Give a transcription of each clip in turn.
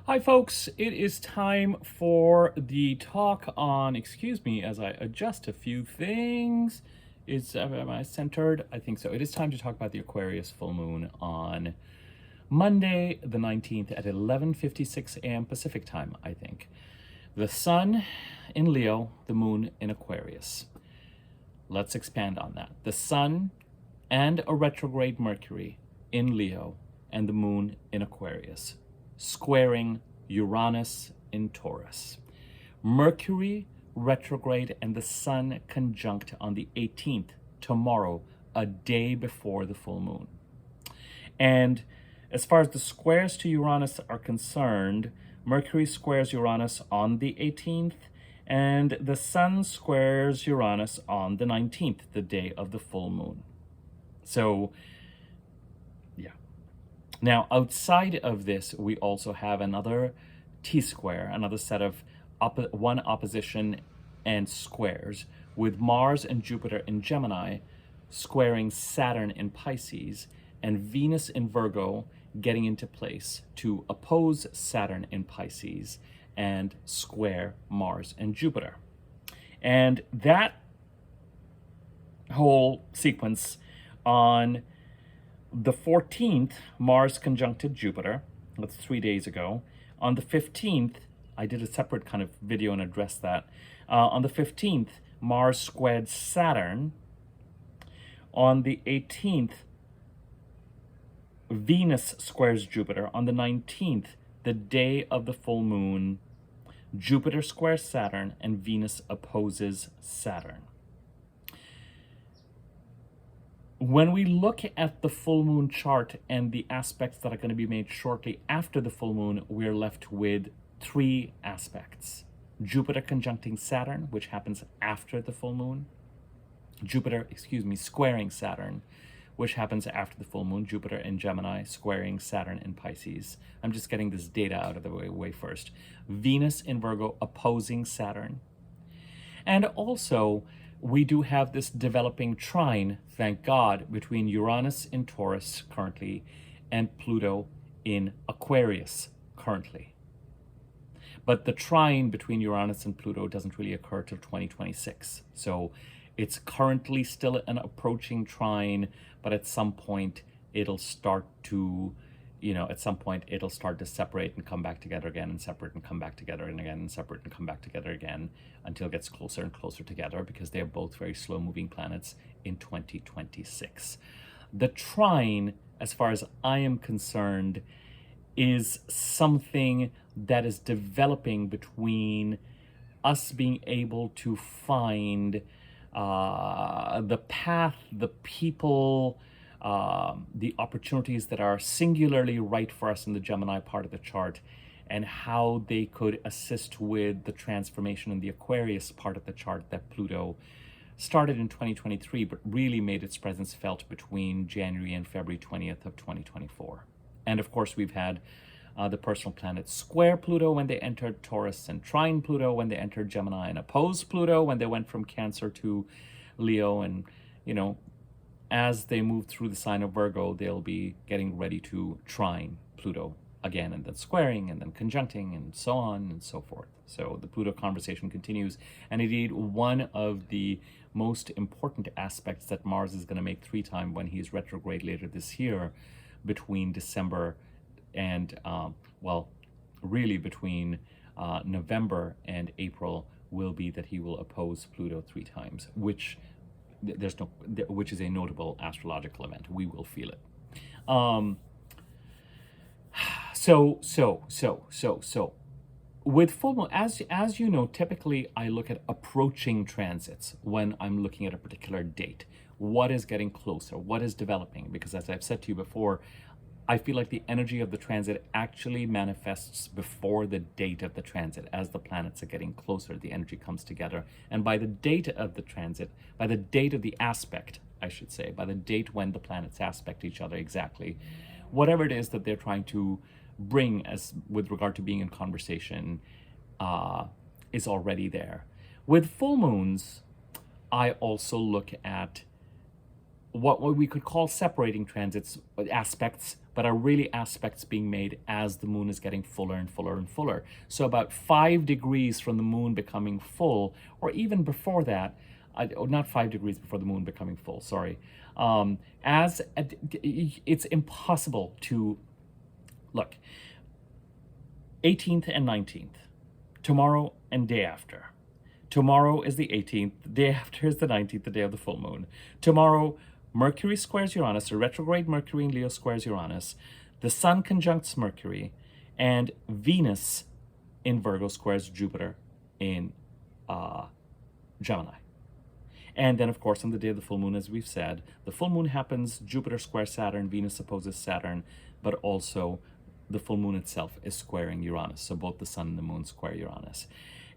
Hi folks, it is time for the talk on, excuse me as I adjust a few things. Am I centered? I think so. It is time to talk about the Aquarius full moon on Monday the 19th at 11:56 a.m. Pacific time, I think. The sun in Leo, the moon in Aquarius. Let's expand on that. The sun and a retrograde Mercury in Leo and the moon in Aquarius, squaring Uranus in Taurus. Mercury retrograde and the sun conjunct on the 18th, tomorrow, a day before the full moon. And as far as the squares to Uranus are concerned, Mercury squares Uranus on the 18th, and the sun squares Uranus on the 19th, the day of the full moon. So, yeah. Now, outside of this, we also have another T-square, another set of one opposition and squares, with Mars and Jupiter in Gemini squaring Saturn in Pisces, and Venus in Virgo getting into place to oppose Saturn in Pisces and square Mars and Jupiter. And that whole sequence on the 14th, Mars conjuncted Jupiter. That's 3 days ago. On the 15th, I did a separate kind of video and addressed that. On the 15th, Mars squared Saturn. On the 18th, Venus squares Jupiter. On the 19th, the day of the full moon, Jupiter squares Saturn and Venus opposes Saturn. When we look at the full moon chart and the aspects that are going to be made shortly after the full moon, we're left with three aspects. Jupiter conjuncting Saturn, which happens after the full moon. Squaring Saturn, which happens after the full moon. Jupiter in Gemini squaring Saturn in Pisces. I'm just getting this data out of the way first. Venus in Virgo opposing Saturn. And also, we do have this developing trine, thank God, between Uranus in Taurus currently and Pluto in Aquarius currently. But the trine between Uranus and Pluto doesn't really occur till 2026. So it's currently still an approaching trine, but at some point it'll start to, separate and come back together again, and separate and come back together and again, and separate and come back together again, until it gets closer and closer together, because they are both very slow moving planets in 2026. The trine, as far as I am concerned, is something that is developing between us being able to find the path, the people, the opportunities that are singularly right for us in the Gemini part of the chart, and how they could assist with the transformation in the Aquarius part of the chart that Pluto started in 2023, but really made its presence felt between January and February 20th of 2024. And of course, we've had the personal planets square Pluto when they entered Taurus, and trine Pluto when they entered Gemini, and oppose Pluto when they went from Cancer to Leo. And, as they move through the sign of Virgo, they'll be getting ready to trine Pluto again, and then squaring, and then conjuncting, and so on and so forth. So the Pluto conversation continues. And indeed, one of the most important aspects that Mars is going to make 3 times when he's retrograde later this year, between December and, between November and April, will be that he will oppose Pluto 3 times, which is a notable astrological event. We will feel it. So with full moon, as you know, typically I look at approaching transits when I'm looking at a particular date. What is getting closer? What is developing? Because as I've said to you before, I feel like the energy of the transit actually manifests before the date of the transit. As the planets are getting closer, the energy comes together. And by the date of the transit, by the date of the aspect, I should say, by the date when the planets aspect each other exactly, whatever it is that they're trying to bring as with regard to being in conversation is already there. With full moons, I also look at what we could call separating transits, aspects, but are really aspects being made as the moon is getting fuller and fuller and fuller. So about 5 degrees from the moon becoming full, or even before that, not 5 degrees before the moon becoming full, sorry. It's impossible to, look, 18th and 19th, tomorrow and day after. Tomorrow is the 18th, the day after is the 19th, the day of the full moon. Tomorrow, Mercury squares Uranus, or retrograde Mercury in Leo squares Uranus. The Sun conjuncts Mercury, and Venus in Virgo squares Jupiter in Gemini. And then, of course, on the day of the full moon, as we've said, the full moon happens, Jupiter squares Saturn, Venus opposes Saturn, but also the full moon itself is squaring Uranus. So both the Sun and the moon square Uranus.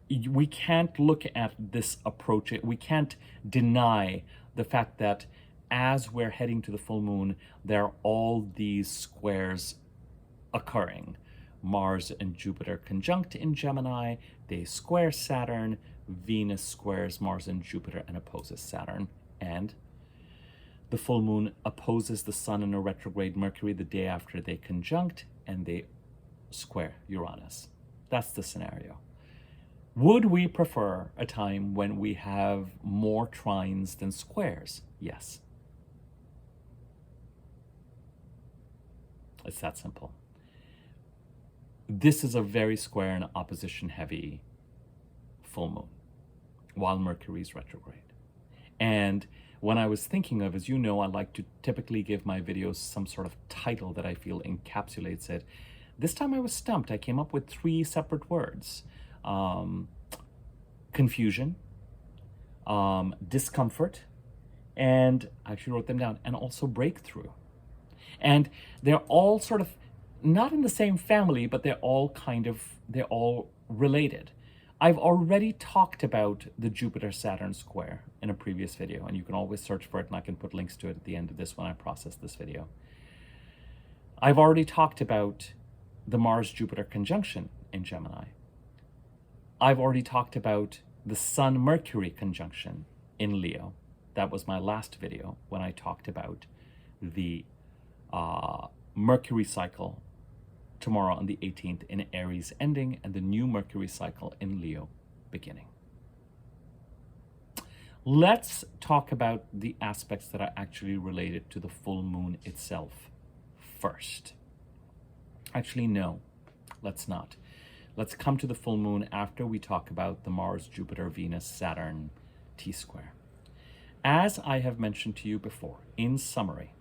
We can't look at this approach, we can't deny the fact that as we're heading to the full moon, there are all these squares occurring. Mars and Jupiter conjunct in Gemini, they square Saturn, Venus squares Mars and Jupiter and opposes Saturn, and the full moon opposes the Sun in a retrograde Mercury the day after they conjunct, and they square Uranus. That's the scenario. Would we prefer a time when we have more trines than squares? Yes. It's that simple. This is a very square and opposition heavy full moon while Mercury's retrograde. And when I was thinking of, as you know, I like to typically give my videos some sort of title that I feel encapsulates it. This time I was stumped. I came up with 3 separate words. Confusion, discomfort, and I actually wrote them down, and also breakthrough. And they're all sort of not in the same family, but they're all related. I've already talked about the Jupiter-Saturn square in a previous video, and you can always search for it, and I can put links to it at the end of this when I process this video. I've already talked about the Mars-Jupiter conjunction in Gemini. I've already talked about the Sun-Mercury conjunction in Leo. That was my last video when I talked about the Mercury cycle tomorrow on the 18th in Aries ending, and the new Mercury cycle in Leo beginning. Let's talk about the aspects that are actually related to the full moon itself first. Actually, no, let's not. Let's come to the full moon after we talk about the Mars, Jupiter, Venus, Saturn T-square. As I have mentioned to you before, in summary,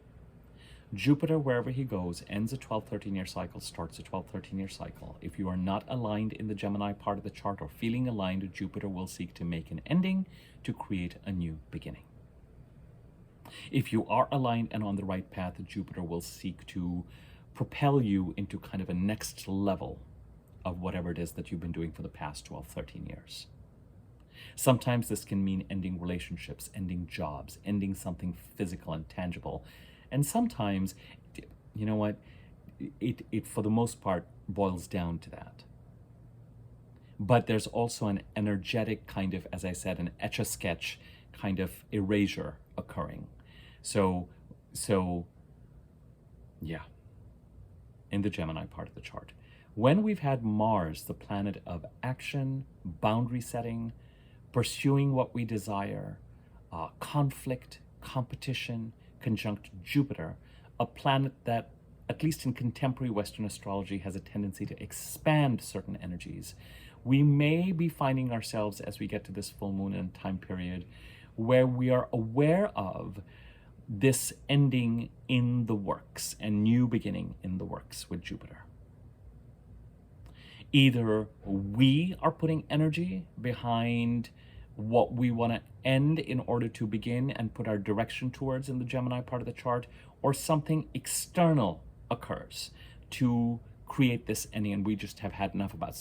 Jupiter, wherever he goes, ends a 12-13-year cycle, starts a 12-13-year cycle. If you are not aligned in the Gemini part of the chart or feeling aligned, Jupiter will seek to make an ending to create a new beginning. If you are aligned and on the right path, Jupiter will seek to propel you into kind of a next level of whatever it is that you've been doing for the past 12-13 years. Sometimes this can mean ending relationships, ending jobs, ending something physical and tangible. And sometimes, you know what, it for the most part boils down to that. But there's also an energetic kind of, as I said, an etch-a-sketch kind of erasure occurring. So yeah, in the Gemini part of the chart. When we've had Mars, the planet of action, boundary setting, pursuing what we desire, conflict, competition, conjunct Jupiter, a planet that, at least in contemporary Western astrology, has a tendency to expand certain energies, we may be finding ourselves as we get to this full moon and time period where we are aware of this ending in the works and new beginning in the works with Jupiter. Either we are putting energy behind what we want to end in order to begin and put our direction towards in the Gemini part of the chart, or something external occurs to create this ending, and we just have had enough about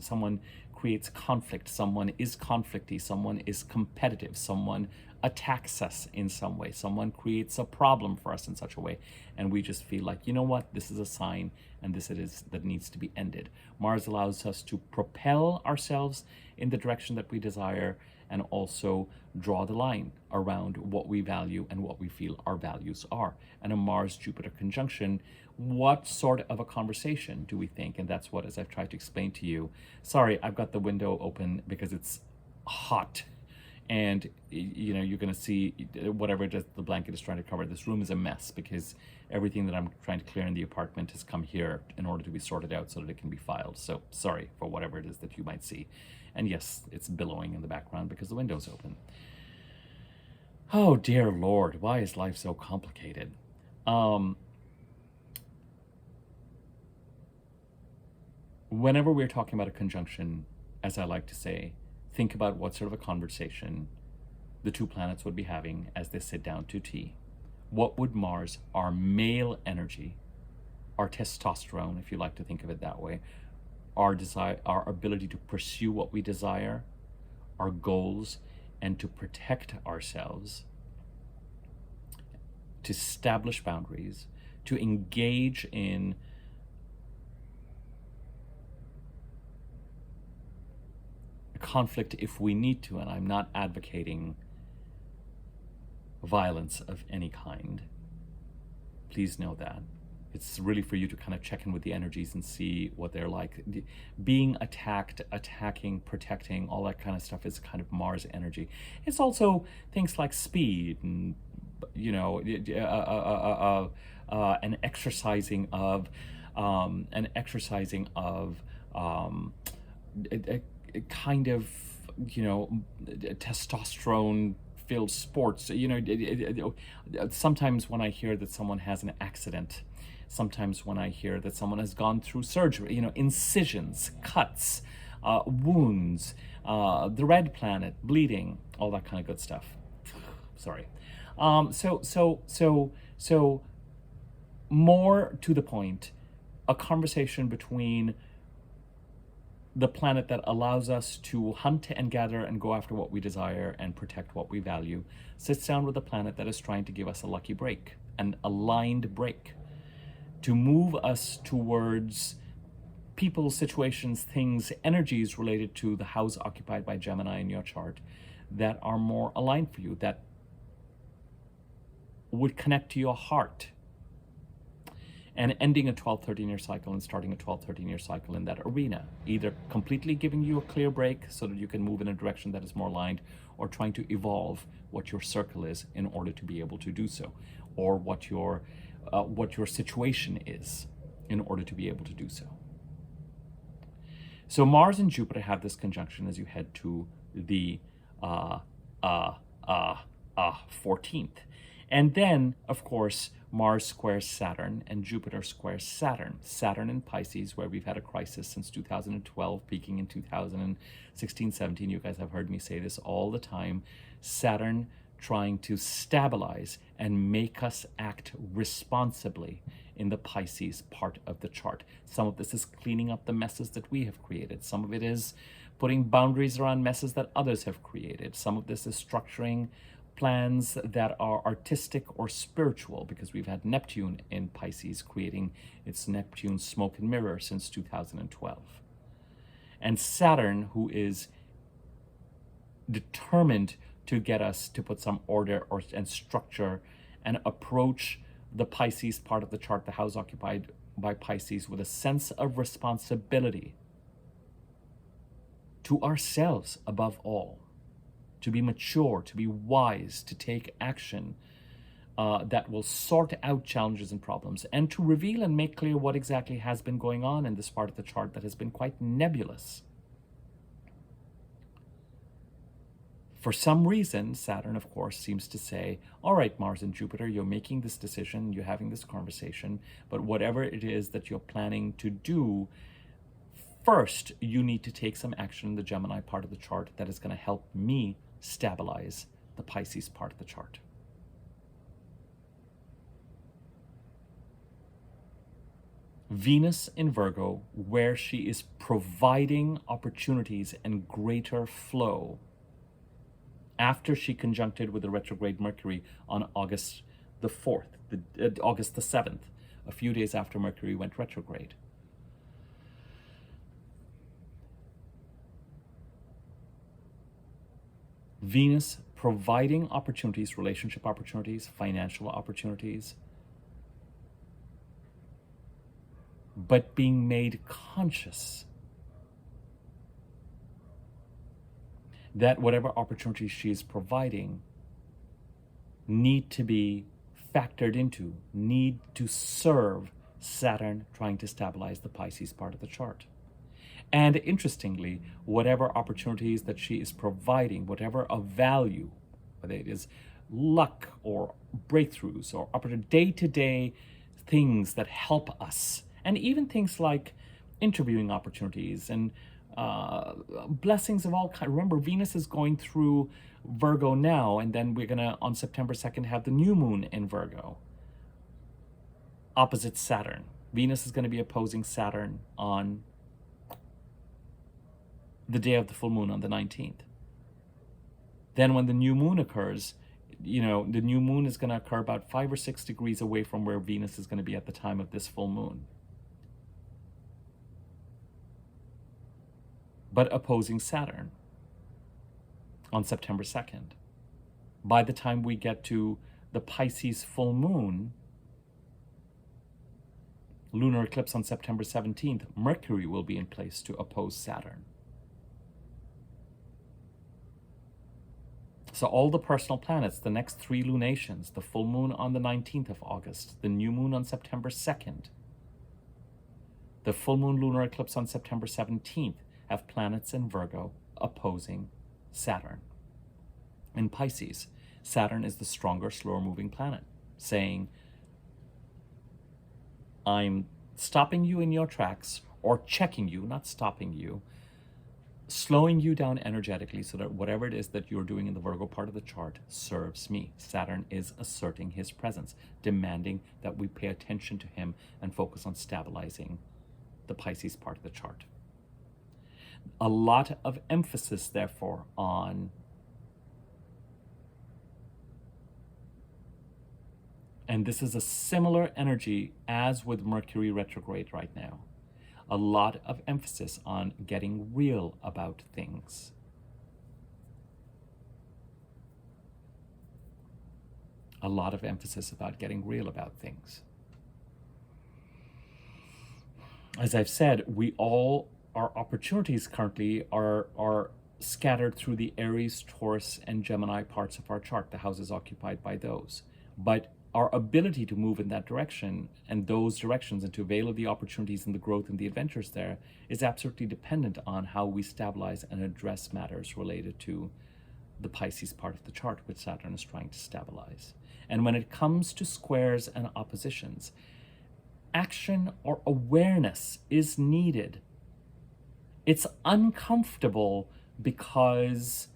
someone creates conflict, someone is conflicty, someone is competitive, someone attacks us in some way, someone creates a problem for us in such a way, and we just feel like, you know what, this is a sign and this it is that needs to be ended. Mars allows us to propel ourselves in the direction that we desire, and also draw the line around what we value and what we feel our values are. And a Mars-Jupiter conjunction, what sort of a conversation do we think? And that's what, as I've tried to explain to you, sorry, I've got the window open because it's hot. And you know, you're going to see whatever it is the blanket is trying to cover. This room is a mess because everything that I'm trying to clear in the apartment has come here in order to be sorted out so that it can be filed. So sorry for whatever it is that you might see. And yes, it's billowing in the background because the window's open. Oh dear Lord, why is life so complicated? Whenever we're talking about a conjunction, as I like to say, think about what sort of a conversation the two planets would be having as they sit down to tea. What would Mars, our male energy, our testosterone, if you like to think of it that way, our desire, our ability to pursue what we desire, our goals, and to protect ourselves, to establish boundaries, to engage in conflict if we need to. And I'm not advocating violence of any kind. Please know that. It's really for you to kind of check in with the energies and see what they're like. Being attacked, attacking, protecting, all that kind of stuff is kind of Mars energy. It's also things like speed and, you know, an exercising of kind of, you know, testosterone filled sports. You know, sometimes when I hear that someone has an accident, sometimes when I hear that someone has gone through surgery, you know, incisions, cuts, wounds, the red planet, bleeding, all that kind of good stuff. Sorry. So more to the point, a conversation between the planet that allows us to hunt and gather and go after what we desire and protect what we value sits down with a planet that is trying to give us a lucky break, an aligned break, to move us towards people, situations, things, energies related to the house occupied by Gemini in your chart that are more aligned for you, that would connect to your heart. And ending a 12-13 year cycle and starting a 12-13 year cycle in that arena, either completely giving you a clear break so that you can move in a direction that is more aligned, or trying to evolve what your circle is in order to be able to do so, or what your situation is in order to be able to do so. So Mars and Jupiter have this conjunction as you head to the 14th. And then, of course, Mars squares Saturn and Jupiter squares Saturn. Saturn in Pisces, where we've had a crisis since 2012, peaking in 2016, 17. You guys have heard me say this all the time. Saturn trying to stabilize and make us act responsibly in the Pisces part of the chart. Some of this is cleaning up the messes that we have created. Some of it is putting boundaries around messes that others have created. Some of this is structuring plans that are artistic or spiritual, because we've had Neptune in Pisces creating its Neptune smoke and mirror since 2012. And Saturn, who is determined to get us to put some order and structure and approach the Pisces part of the chart, the house occupied by Pisces, with a sense of responsibility to ourselves above all, to be mature, to be wise, to take action that will sort out challenges and problems, and to reveal and make clear what exactly has been going on in this part of the chart that has been quite nebulous. For some reason, Saturn, of course, seems to say, all right, Mars and Jupiter, you're making this decision, you're having this conversation, but whatever it is that you're planning to do, first, you need to take some action in the Gemini part of the chart that is going to help me stabilize the Pisces part of the chart. Venus in Virgo, where she is providing opportunities and greater flow after she conjuncted with the retrograde Mercury on August the 4th, August the 7th, a few days after Mercury went retrograde. Venus providing opportunities, relationship opportunities, financial opportunities, but being made conscious that whatever opportunities she is providing need to be factored into, need to serve Saturn trying to stabilize the Pisces part of the chart. And interestingly, whatever opportunities that she is providing, whatever of value, whether it is luck or breakthroughs or day-to-day things that help us, and even things like interviewing opportunities and blessings of all kinds. Remember, Venus is going through Virgo now, and then we're gonna, on September 2nd, have the new moon in Virgo, opposite Saturn. Venus is going to be opposing Saturn on the day of the full moon on the 19th. Then when the new moon occurs, the new moon is going to occur about 5 or 6 degrees away from where Venus is going to be at the time of this full moon, but opposing Saturn on September 2nd. By the time we get to the Pisces full moon, lunar eclipse on September 17th, Mercury will be in place to oppose Saturn. So all the personal planets, the next 3 lunations, the full moon on the 19th of August, the new moon on September 2nd, the full moon lunar eclipse on September 17th, have planets in Virgo opposing Saturn. In Pisces, Saturn is the stronger, slower moving planet, saying, I'm stopping you in your tracks, or checking you, not stopping you, slowing you down energetically so that whatever it is that you're doing in the Virgo part of the chart serves me. Saturn is asserting his presence, demanding that we pay attention to him and focus on stabilizing the Pisces part of the chart. A lot of emphasis, therefore, on and this is a similar energy as with Mercury retrograde right now. A lot of emphasis on getting real about things. A lot of emphasis about getting real about things. As I've said, our opportunities currently are scattered through the Aries, Taurus, and Gemini parts of our chart, the houses occupied by those. But our ability to move in that direction and those directions and to avail of the opportunities and the growth and the adventures there is absolutely dependent on how we stabilize and address matters related to the Pisces part of the chart, which Saturn is trying to stabilize. And when it comes to squares and oppositions, action or awareness is needed. It's uncomfortable because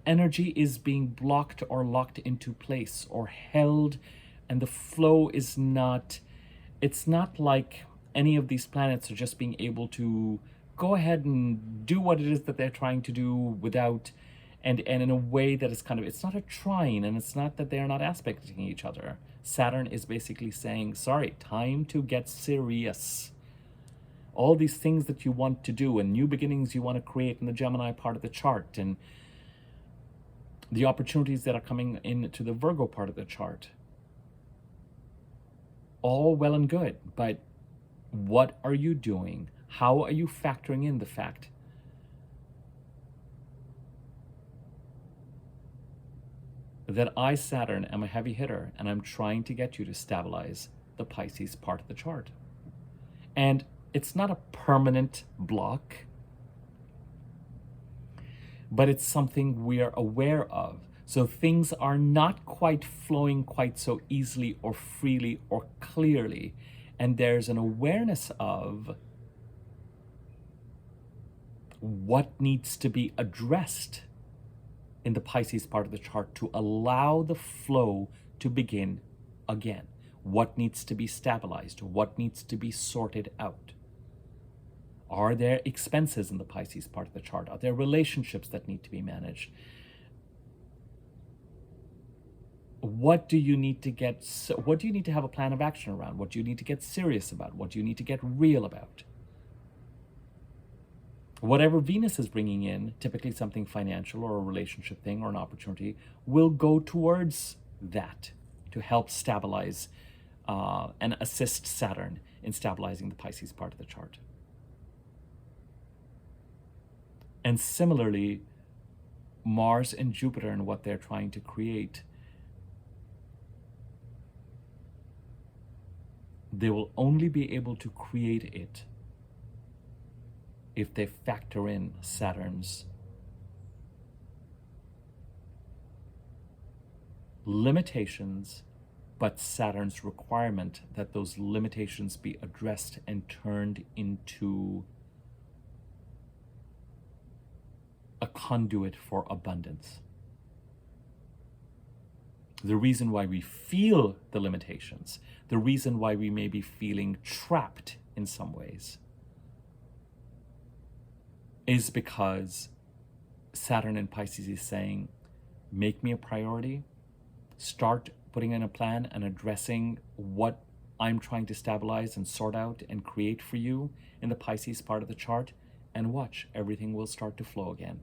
energy is being blocked or locked into place or held, and the flow is not, it's not like any of these planets are just being able to go ahead and do what it is that they're trying to do without, and in a way that is kind of, it's not a trine, and it's not that they're not aspecting each other. Saturn is basically saying, sorry, time to get serious. All these things that you want to do and new beginnings you want to create in the Gemini part of the chart, and the opportunities that are coming into the Virgo part of the chart. All well and good, but what are you doing? How are you factoring in the fact that I, Saturn, am a heavy hitter and I'm trying to get you to stabilize the Pisces part of the chart? And it's not a permanent block, but it's something we are aware of. So things are not quite flowing quite so easily or freely or clearly. And there's an awareness of what needs to be addressed in the Pisces part of the chart to allow the flow to begin again. What needs to be stabilized? What needs to be sorted out? Are there expenses in the Pisces part of the chart? Are there relationships that need to be managed? What do you need to what do you need to have a plan of action around? What do you need to get serious about? What do you need to get real about? Whatever Venus is bringing in, typically something financial or a relationship thing or an opportunity, will go towards that to help stabilize and assist Saturn in stabilizing the Pisces part of the chart. And similarly, Mars and Jupiter and what they're trying to create, they will only be able to create it if they factor in Saturn's limitations, but Saturn's requirement that those limitations be addressed and turned into a conduit for abundance. The reason why we feel the limitations, the reason why we may be feeling trapped in some ways, is because Saturn in Pisces is saying, make me a priority, start putting in a plan and addressing what I'm trying to stabilize and sort out and create for you in the Pisces part of the chart, and watch, everything will start to flow again.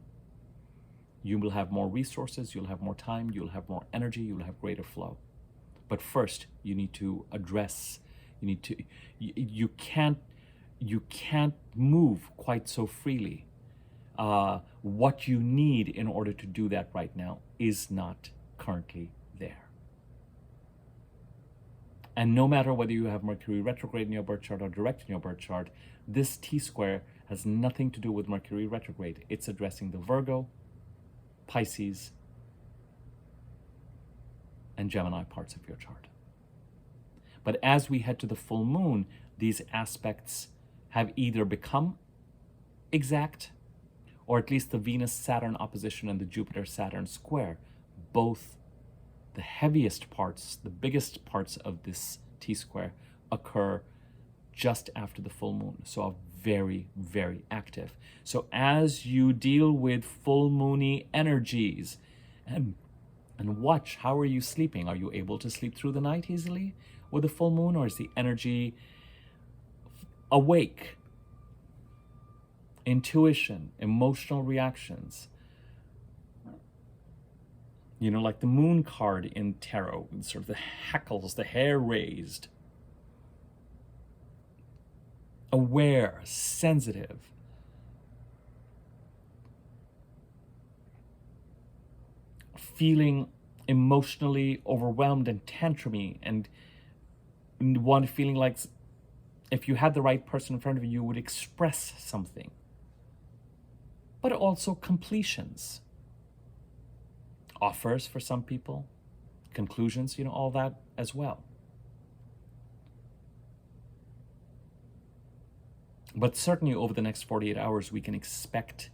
You will have more resources, you'll have more time, you'll have more energy, you'll have greater flow. But first, you need to address, you can't move quite so freely. What you need in order to do that right now is not currently there. And no matter whether you have Mercury retrograde in your birth chart or direct in your birth chart, this T-square has nothing to do with Mercury retrograde. It's addressing the Virgo, Pisces, and Gemini parts of your chart. But as we head to the full moon, these aspects have either become exact, or at least the Venus-Saturn opposition and the Jupiter-Saturn square, both the heaviest parts, the biggest parts of this T-square occur just after the full moon. So are very, very active. So as you deal with full moony energies and watch, how are you sleeping? Are you able to sleep through the night easily with a full moon, or is the energy awake? Intuition, emotional reactions. You know, like the moon card in tarot, sort of the hackles, the hair raised. Aware, sensitive. Feeling emotionally overwhelmed and tantrumy, and one feeling like if you had the right person in front of you, you would express something. But also completions. Offers for some people, conclusions, you know, all that as well. But certainly over the next 48 hours, we can expect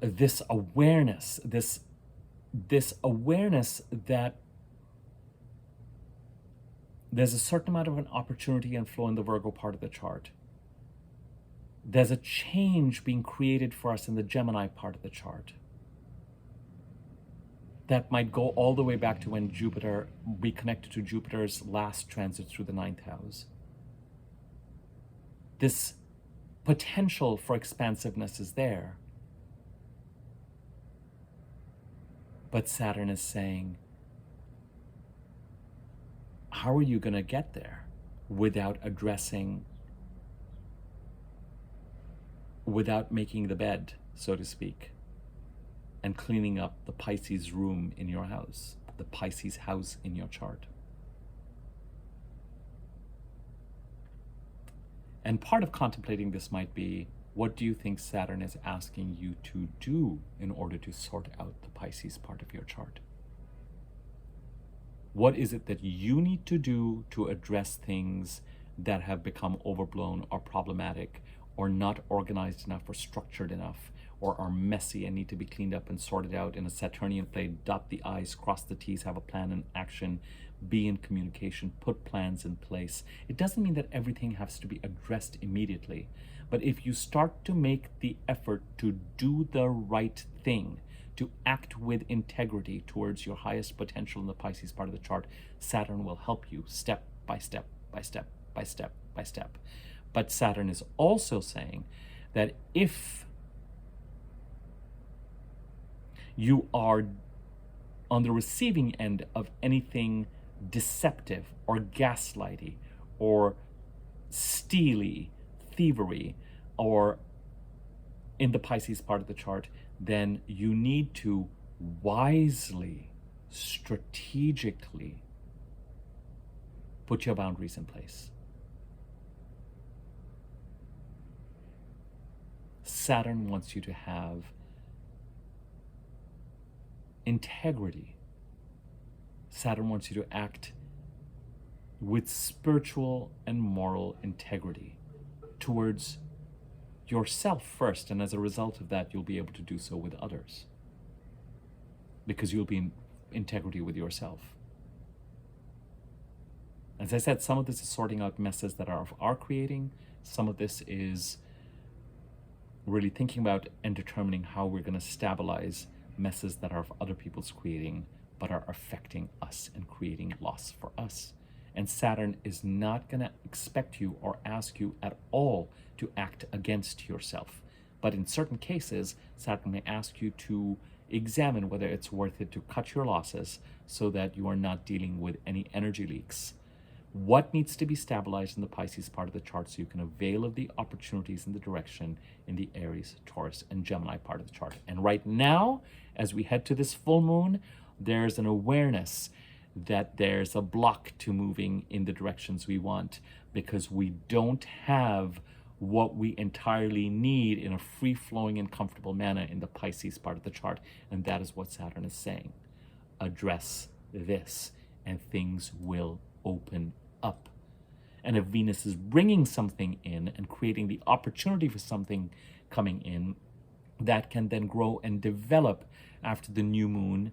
this awareness, this awareness that there's a certain amount of an opportunity and flow in the Virgo part of the chart. There's a change being created for us in the Gemini part of the chart. That might go all the way back to when Jupiter reconnected to Jupiter's last transit through the 9th house. This potential for expansiveness is there. But Saturn is saying, how are you going to get there without addressing, without making the bed, so to speak, and cleaning up the Pisces room in your house, the Pisces house in your chart? And part of contemplating this might be, what do you think Saturn is asking you to do in order to sort out the Pisces part of your chart? What is it that you need to do to address things that have become overblown or problematic or not organized enough or structured enough or are messy and need to be cleaned up and sorted out in a Saturnian play? Dot the I's, cross the T's, have a plan and action, be in communication, put plans in place. It doesn't mean that everything has to be addressed immediately, but if you start to make the effort to do the right thing, to act with integrity towards your highest potential in the Pisces part of the chart, Saturn will help you step by step by step by step by step. But Saturn is also saying that if you are on the receiving end of anything deceptive or gaslighty or steely, thievery, or in the Pisces part of the chart, then you need to wisely, strategically put your boundaries in place. Saturn wants you to have integrity. Saturn wants you to act with spiritual and moral integrity towards yourself first, and as a result of that, you'll be able to do so with others because you'll be in integrity with yourself. As I said, some of this is sorting out messes that are creating. Some of this is really thinking about and determining how we're going to stabilize messes that are of other people's creating but are affecting us and creating loss for us. And Saturn is not going to expect you or ask you at all to act against yourself. But in certain cases, Saturn may ask you to examine whether it's worth it to cut your losses so that you are not dealing with any energy leaks. What needs to be stabilized in the Pisces part of the chart so you can avail of the opportunities in the direction in the Aries, Taurus, and Gemini part of the chart. And right now, as we head to this full moon, there's an awareness that there's a block to moving in the directions we want because we don't have what we entirely need in a free-flowing and comfortable manner in the Pisces part of the chart. And that is what Saturn is saying. Address this and things will open up. And if Venus is bringing something in and creating the opportunity for something coming in, that can then grow and develop after the new moon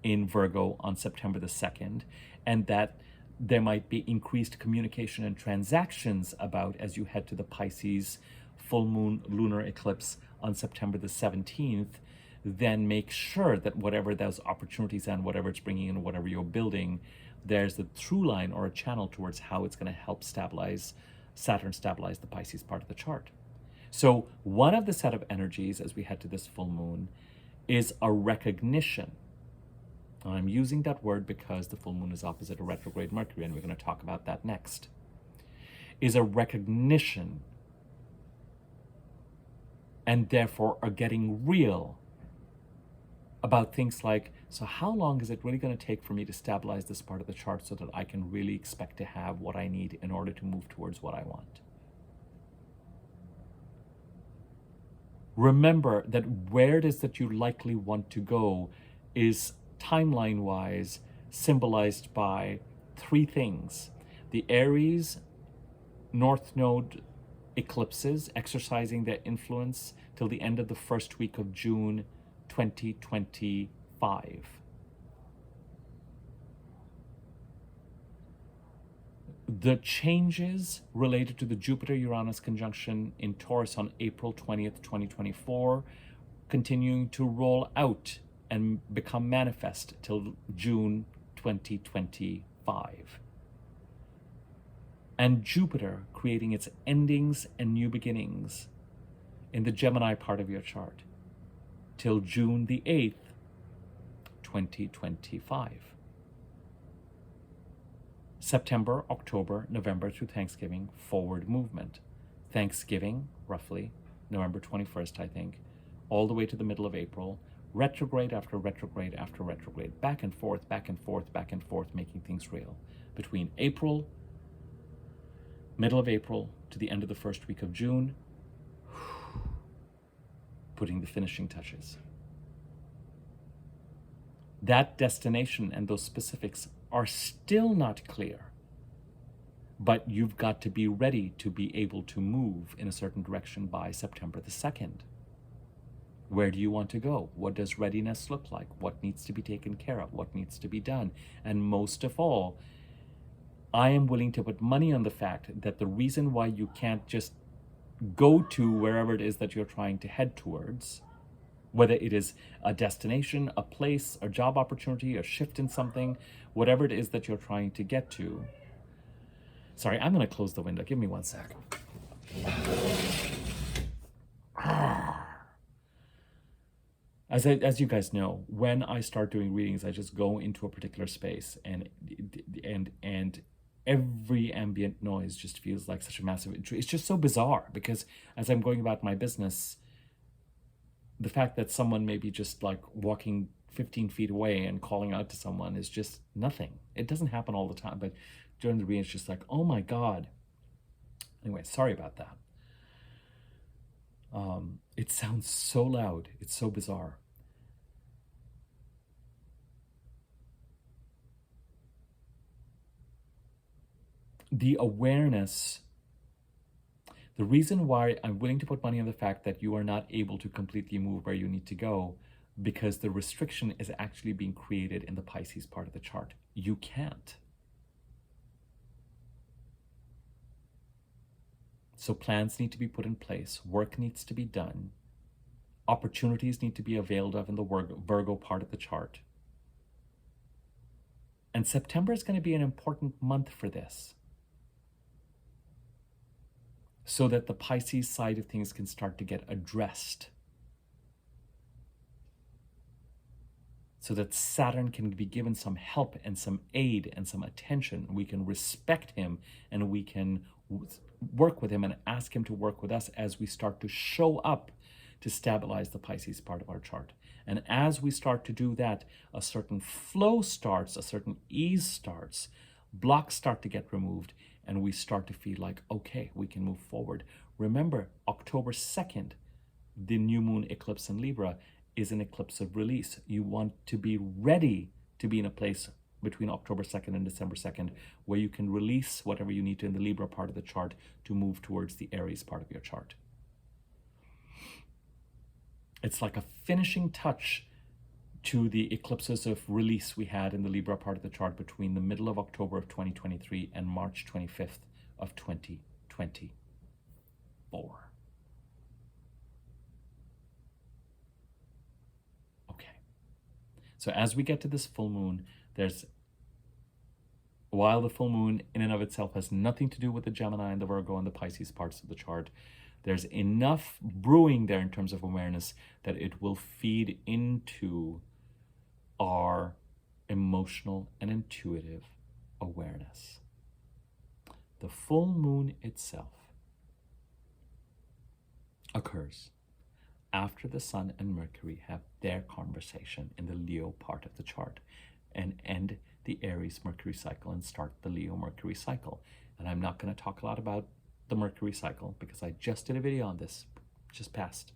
in Virgo on September the 2nd, and that there might be increased communication and transactions about as you head to the Pisces full moon lunar eclipse on September the 17th, then make sure that whatever those opportunities and whatever it's bringing in, whatever you're building, there's a through line or a channel towards how it's going to help Saturn stabilize the Pisces part of the chart. So one of the set of energies as we head to this full moon is a recognition. And I'm using that word because the full moon is opposite a retrograde Mercury, and we're going to talk about that next. Is a recognition and therefore are getting real about things like, so how long is it really going to take for me to stabilize this part of the chart so that I can really expect to have what I need in order to move towards what I want? Remember that where it is that you likely want to go is timeline-wise symbolized by three things. The Aries North Node eclipses exercising their influence till the end of the first week of June 2025. The changes related to the Jupiter-Uranus conjunction in Taurus on April 20th, 2024, continuing to roll out and become manifest till June 2025. And Jupiter creating its endings and new beginnings in the Gemini part of your chart till June the 8th, 2025. September, October, November through Thanksgiving, forward movement. Thanksgiving, roughly, November 21st, I think, all the way to the middle of April, retrograde after retrograde after retrograde, back and forth, back and forth, back and forth, making things real. Between April, middle of April, to the end of the first week of June, putting the finishing touches. That destination and those specifics are still not clear, but you've got to be ready to be able to move in a certain direction by September the 2nd. Where do you want to go? What does readiness look like? What needs to be taken care of? What needs to be done? And most of all, I am willing to put money on the fact that the reason why you can't just go to wherever it is that you're trying to head towards, whether it is a destination, a place, a job opportunity, a shift in something, whatever it is that you're trying to get to. Sorry, I'm going to close the window. Give me one sec. As you guys know, when I start doing readings, I just go into a particular space, and every ambient noise just feels like such a massive. It's just so bizarre because as I'm going about my business, the fact that someone may be just like walking 15 feet away and calling out to someone is just nothing. It doesn't happen all the time, but during the reading, it's just like, oh my God. Anyway, sorry about that. It sounds so loud. It's so bizarre. The awareness, the reason why I'm willing to put money on the fact that you are not able to completely move where you need to go, because the restriction is actually being created in the Pisces part of the chart. You can't. So plans need to be put in place, work needs to be done, opportunities need to be availed of in the Virgo part of the chart. And September is going to be an important month for this, so that the Pisces side of things can start to get addressed, so that Saturn can be given some help and some aid and some attention. We can respect him and we can work with him and ask him to work with us as we start to show up to stabilize the Pisces part of our chart. And as we start to do that, a certain flow starts, a certain ease starts, blocks start to get removed, and we start to feel like, okay, we can move forward. Remember, October 2nd, the new moon eclipse in Libra is an eclipse of release. You want to be ready to be in a place between October 2nd and December 2nd where you can release whatever you need to in the Libra part of the chart to move towards the Aries part of your chart. It's like a finishing touch to the eclipses of release we had in the Libra part of the chart between the middle of October of 2023 and March 25th of 2024. Okay. So as we get to this full moon, while the full moon in and of itself has nothing to do with the Gemini and the Virgo and the Pisces parts of the chart, there's enough brewing there in terms of awareness that it will feed into our emotional and intuitive awareness. The full moon itself occurs after the Sun and Mercury have their conversation in the Leo part of the chart and end the Aries Mercury cycle and start the Leo Mercury cycle. And I'm not going to talk a lot about the Mercury cycle because I just did a video on this, just passed.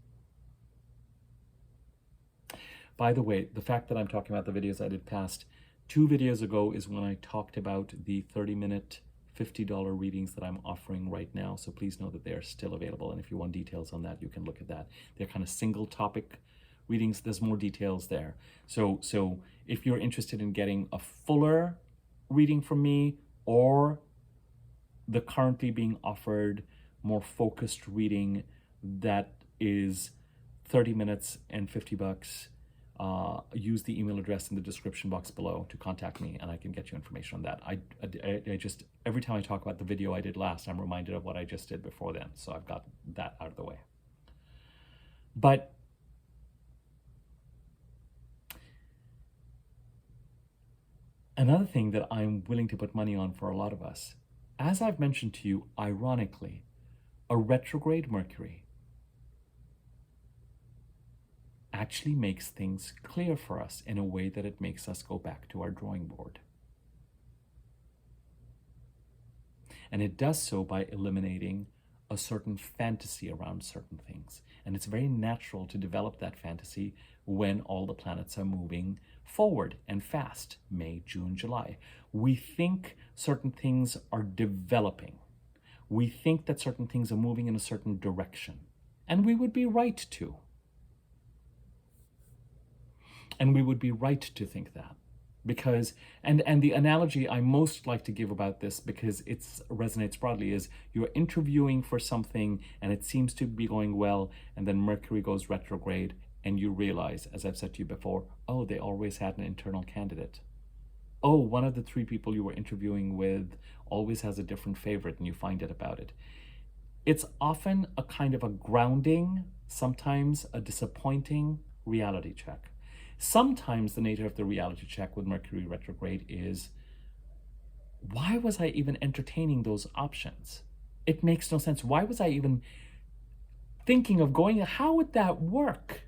By the way, the fact that I'm talking about the videos I did past, 2 videos ago is when I talked about the 30-minute $50 readings that I'm offering right now. So please know that they are still available. And if you want details on that, you can look at that. They're kind of single topic readings. There's more details there. So if you're interested in getting a fuller reading from me or the currently being offered more focused reading that is 30 minutes and $50, use the email address in the description box below to contact me and I can get you information on that. I just, every time I talk about the video I did last, I'm reminded of what I just did before then. So I've got that out of the way. But another thing that I'm willing to put money on for a lot of us, as I've mentioned to you, ironically, a retrograde Mercury actually makes things clear for us in a way that it makes us go back to our drawing board. And it does so by eliminating a certain fantasy around certain things. And it's very natural to develop that fantasy when all the planets are moving forward and fast, May, June, July. We think certain things are developing. We think that certain things are moving in a certain direction. And we would be right to. And we would be right to think that. Because, and the analogy I most like to give about this, because it resonates broadly, is you're interviewing for something and it seems to be going well, and then Mercury goes retrograde and you realize, as I've said to you before, oh, they always had an internal candidate. Oh, one of the 3 people you were interviewing with always has a different favorite, and you find out about it. It's often a kind of a grounding, sometimes a disappointing reality check. Sometimes the nature of the reality check with Mercury retrograde is, why was I even entertaining those options? It makes no sense. Why was I even thinking of going? How would that work?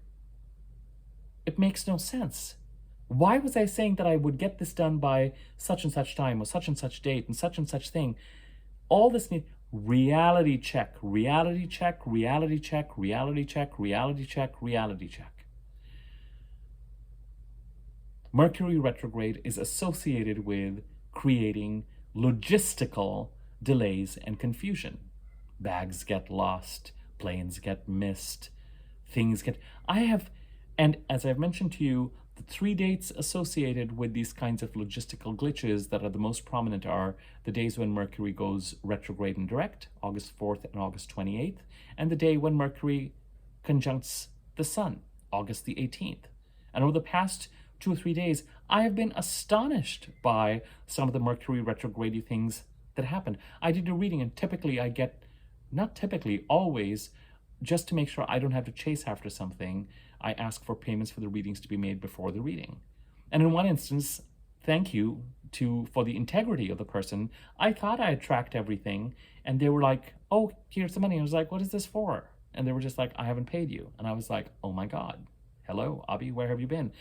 It makes no sense. Why was I saying that I would get this done by such and such time or such and such date and such thing? All this need reality check, reality check, reality check, reality check, reality check, reality check. Mercury retrograde is associated with creating logistical delays and confusion. Bags get lost, planes get missed, things get. And as I've mentioned to you, the 3 dates associated with these kinds of logistical glitches that are the most prominent are the days when Mercury goes retrograde and direct, August 4th and August 28th, and the day when Mercury conjuncts the Sun, August the 18th. And over the past 2 or 3 days, I have been astonished by some of the Mercury retrograde things that happened. I did a reading, and typically I get, not typically, always, just to make sure I don't have to chase after something, I ask for payments for the readings to be made before the reading. And in one instance, thank you for the integrity of the person. I thought I had tracked everything, and they were like, oh, here's the money. I was like, what is this for? And they were just like, I haven't paid you. And I was like, oh my God. Hello, Abhi, where have you been?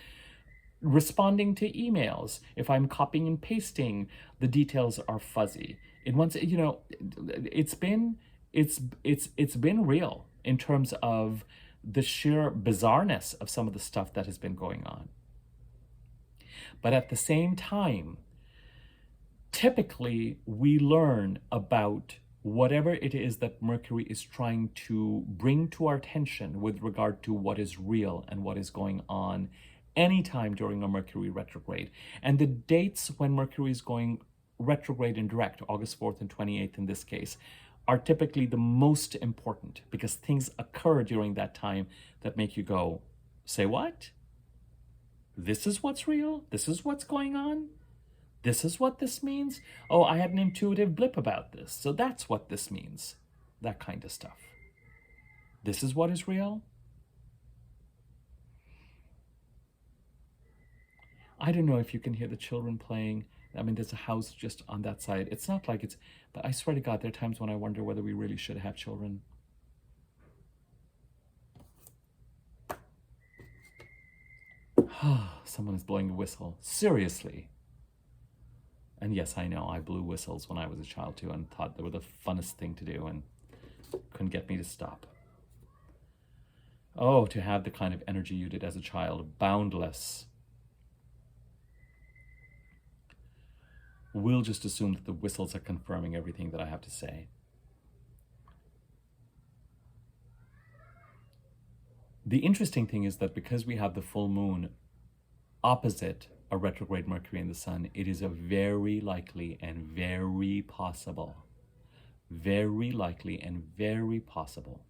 Responding to emails, if I'm copying and pasting, the details are fuzzy. It's been real in terms of the sheer bizarreness of some of the stuff that has been going on. But at the same time, typically we learn about whatever it is that Mercury is trying to bring to our attention with regard to what is real and what is going on anytime during a Mercury retrograde. And the dates when Mercury is going retrograde and direct, August 4th and 28th in this case, are typically the most important because things occur during that time that make you go, say what? This is what's real? This is what's going on? This is what this means? Oh, I had an intuitive blip about this, so that's what this means. That kind of stuff. This is what is real? I don't know if you can hear the children playing. I mean, there's a house just on that side. It's not like it's, but I swear to God, there are times when I wonder whether we really should have children. Someone is blowing a whistle. Seriously. And yes, I know, I blew whistles when I was a child too and thought they were the funnest thing to do and couldn't get me to stop. Oh, to have the kind of energy you did as a child, boundless. We'll just assume that the whistles are confirming everything that I have to say. The interesting thing is that because we have the full moon opposite a retrograde Mercury in the Sun, it is a very likely and very possible, very likely and very possible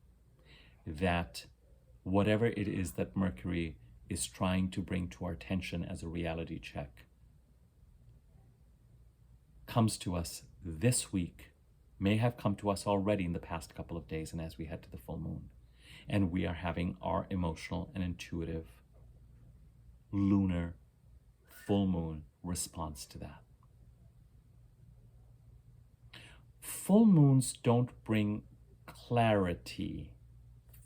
that whatever it is that Mercury is trying to bring to our attention as a reality check comes to us this week, may have come to us already in the past couple of days and as we head to the full moon. And we are having our emotional and intuitive lunar full moon response to that. Full moons don't bring clarity,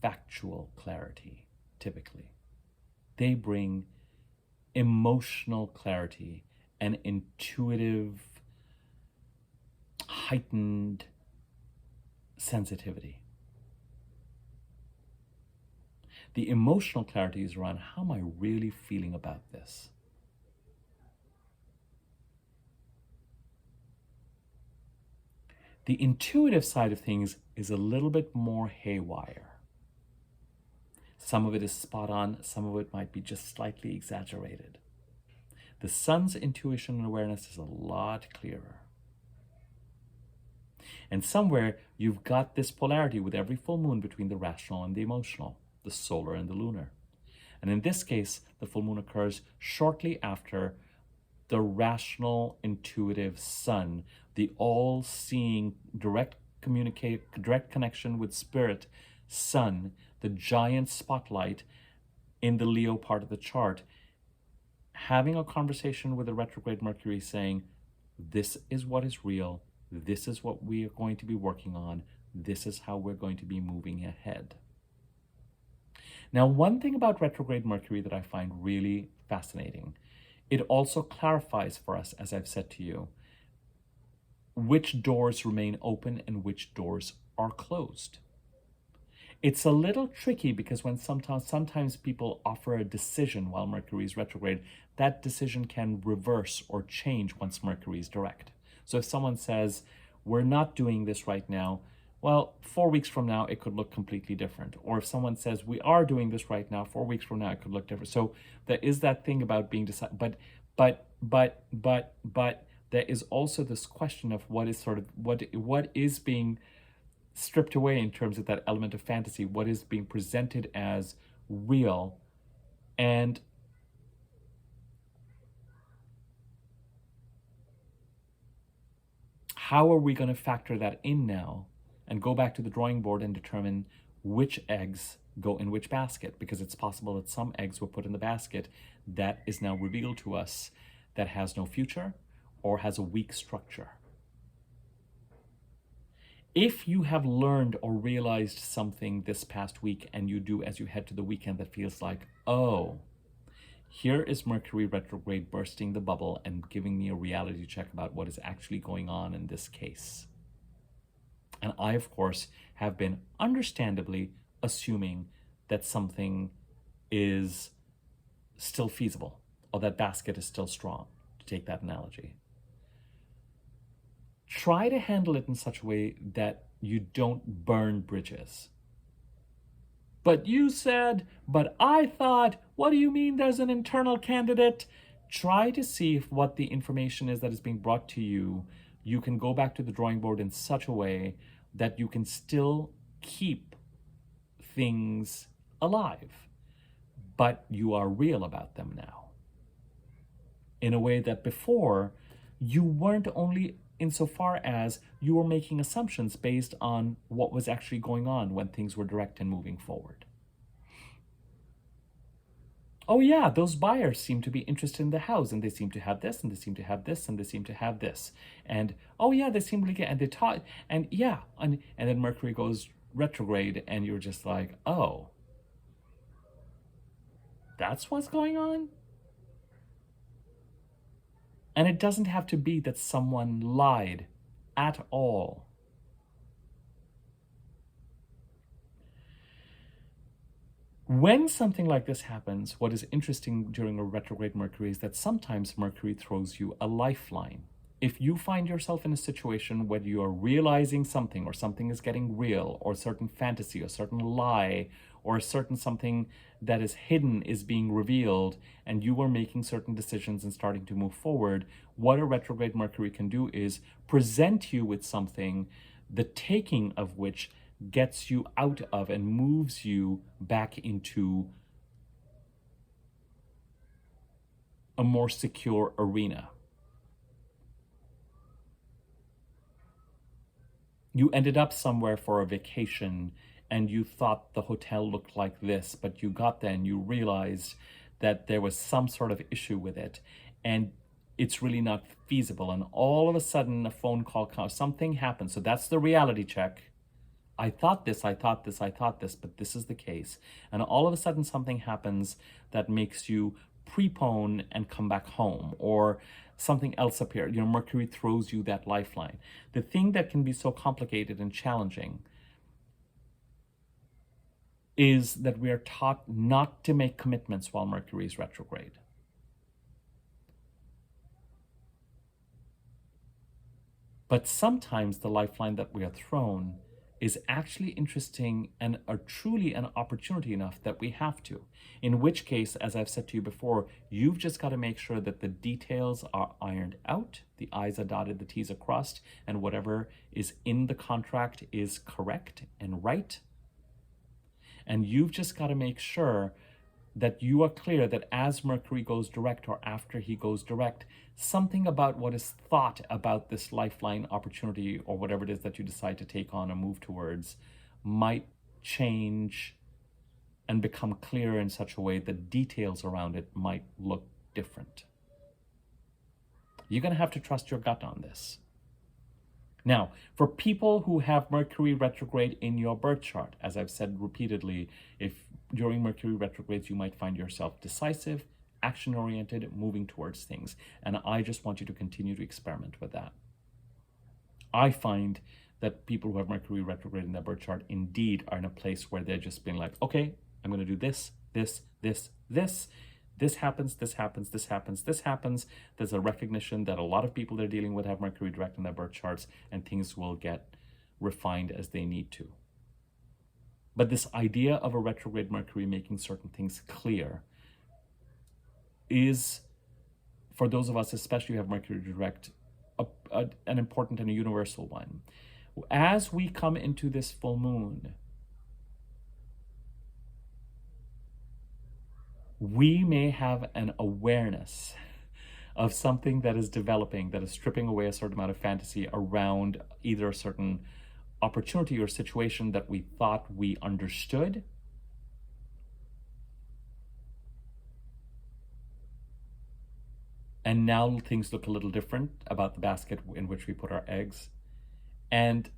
factual clarity, typically. They bring emotional clarity and intuitive, heightened sensitivity. The emotional clarity is around, how am I really feeling about this? The intuitive side of things is a little bit more haywire. Some of it is spot on, some of it might be just slightly exaggerated. The Sun's intuition and awareness is a lot clearer. And somewhere you've got this polarity with every full moon between the rational and the emotional, the solar and the lunar. And in this case, the full moon occurs shortly after the rational, intuitive Sun, the all-seeing, direct direct connection with Spirit, Sun, the giant spotlight in the Leo part of the chart, having a conversation with the retrograde Mercury saying, this is what is real, this is what we are going to be working on, this is how we're going to be moving ahead. Now, one thing about retrograde Mercury that I find really fascinating, it also clarifies for us, as I've said to you, which doors remain open and which doors are closed. It's a little tricky because when sometimes people offer a decision while Mercury is retrograde, that decision can reverse or change once Mercury is direct. So if someone says, we're not doing this right now, well, 4 weeks from now, it could look completely different. Or if someone says, we are doing this right now, 4 weeks from now, it could look different. So there is that thing about being decided, but there is also this question of what is sort of, what is being stripped away in terms of that element of fantasy, what is being presented as real, and how are we going to factor that in now and go back to the drawing board and determine which eggs go in which basket, because it's possible that some eggs were put in the basket that is now revealed to us that has no future or has a weak structure. If you have learned or realized something this past week and you do as you head to the weekend that feels like, oh, here is Mercury retrograde bursting the bubble and giving me a reality check about what is actually going on in this case. And I, of course, have been understandably assuming that something is still feasible or that basket is still strong, to take that analogy. Try to handle it in such a way that you don't burn bridges. But you said, but I thought, what do you mean there's an internal candidate? Try to see if what the information is that is being brought to you, you can go back to the drawing board in such a way that you can still keep things alive, but you are real about them now. In a way that before, you weren't, only insofar as you were making assumptions based on what was actually going on when things were direct and moving forward. Oh yeah, those buyers seem to be interested in the house, and they seem to have this, and they seem to have this, and they seem to have this. And oh yeah, they seem really good, and they talk, and yeah, and then Mercury goes retrograde, and you're just like, oh, that's what's going on? And it doesn't have to be that someone lied at all. When something like this happens, what is interesting during a retrograde Mercury is that sometimes Mercury throws you a lifeline. If you find yourself in a situation where you are realizing something, or something is getting real, or a certain fantasy, or a certain lie, or a certain something that is hidden is being revealed, and you are making certain decisions and starting to move forward, what a retrograde Mercury can do is present you with something, the taking of which gets you out of and moves you back into a more secure arena. You ended up somewhere for a vacation and you thought the hotel looked like this, but you got there and you realized that there was some sort of issue with it and it's really not feasible. And all of a sudden a phone call comes, something happens. So that's the reality check. I thought this, but this is the case. And all of a sudden something happens that makes you prepone and come back home, or something else appears. You know, Mercury throws you that lifeline. The thing that can be so complicated and challenging is that we are taught not to make commitments while Mercury is retrograde. But sometimes the lifeline that we are thrown is actually interesting and are truly an opportunity enough that we have to. In which case, as I've said to you before, you've just got to make sure that the details are ironed out, the I's are dotted, the T's are crossed, and whatever is in the contract is correct and right. And you've just got to make sure that you are clear that as Mercury goes direct or after he goes direct, something about what is thought about this lifeline opportunity or whatever it is that you decide to take on or move towards might change and become clear in such a way that details around it might look different. You're going to have to trust your gut on this. Now, for people who have Mercury retrograde in your birth chart, as I've said repeatedly, if during Mercury retrogrades you might find yourself decisive, action-oriented, moving towards things. And I just want you to continue to experiment with that. I find that people who have Mercury retrograde in their birth chart indeed are in a place where they're just being like, okay, I'm going to do this, this, this, this. This happens, this happens, this happens, this happens. There's a recognition that a lot of people they're dealing with have Mercury direct in their birth charts, and things will get refined as they need to. But this idea of a retrograde Mercury making certain things clear is, for those of us especially who have Mercury direct, an important and a universal one. As we come into this full moon, we may have an awareness of something that is developing, that is stripping away a certain amount of fantasy around either a certain opportunity or situation that we thought we understood, and now things look a little different about the basket in which we put our eggs. And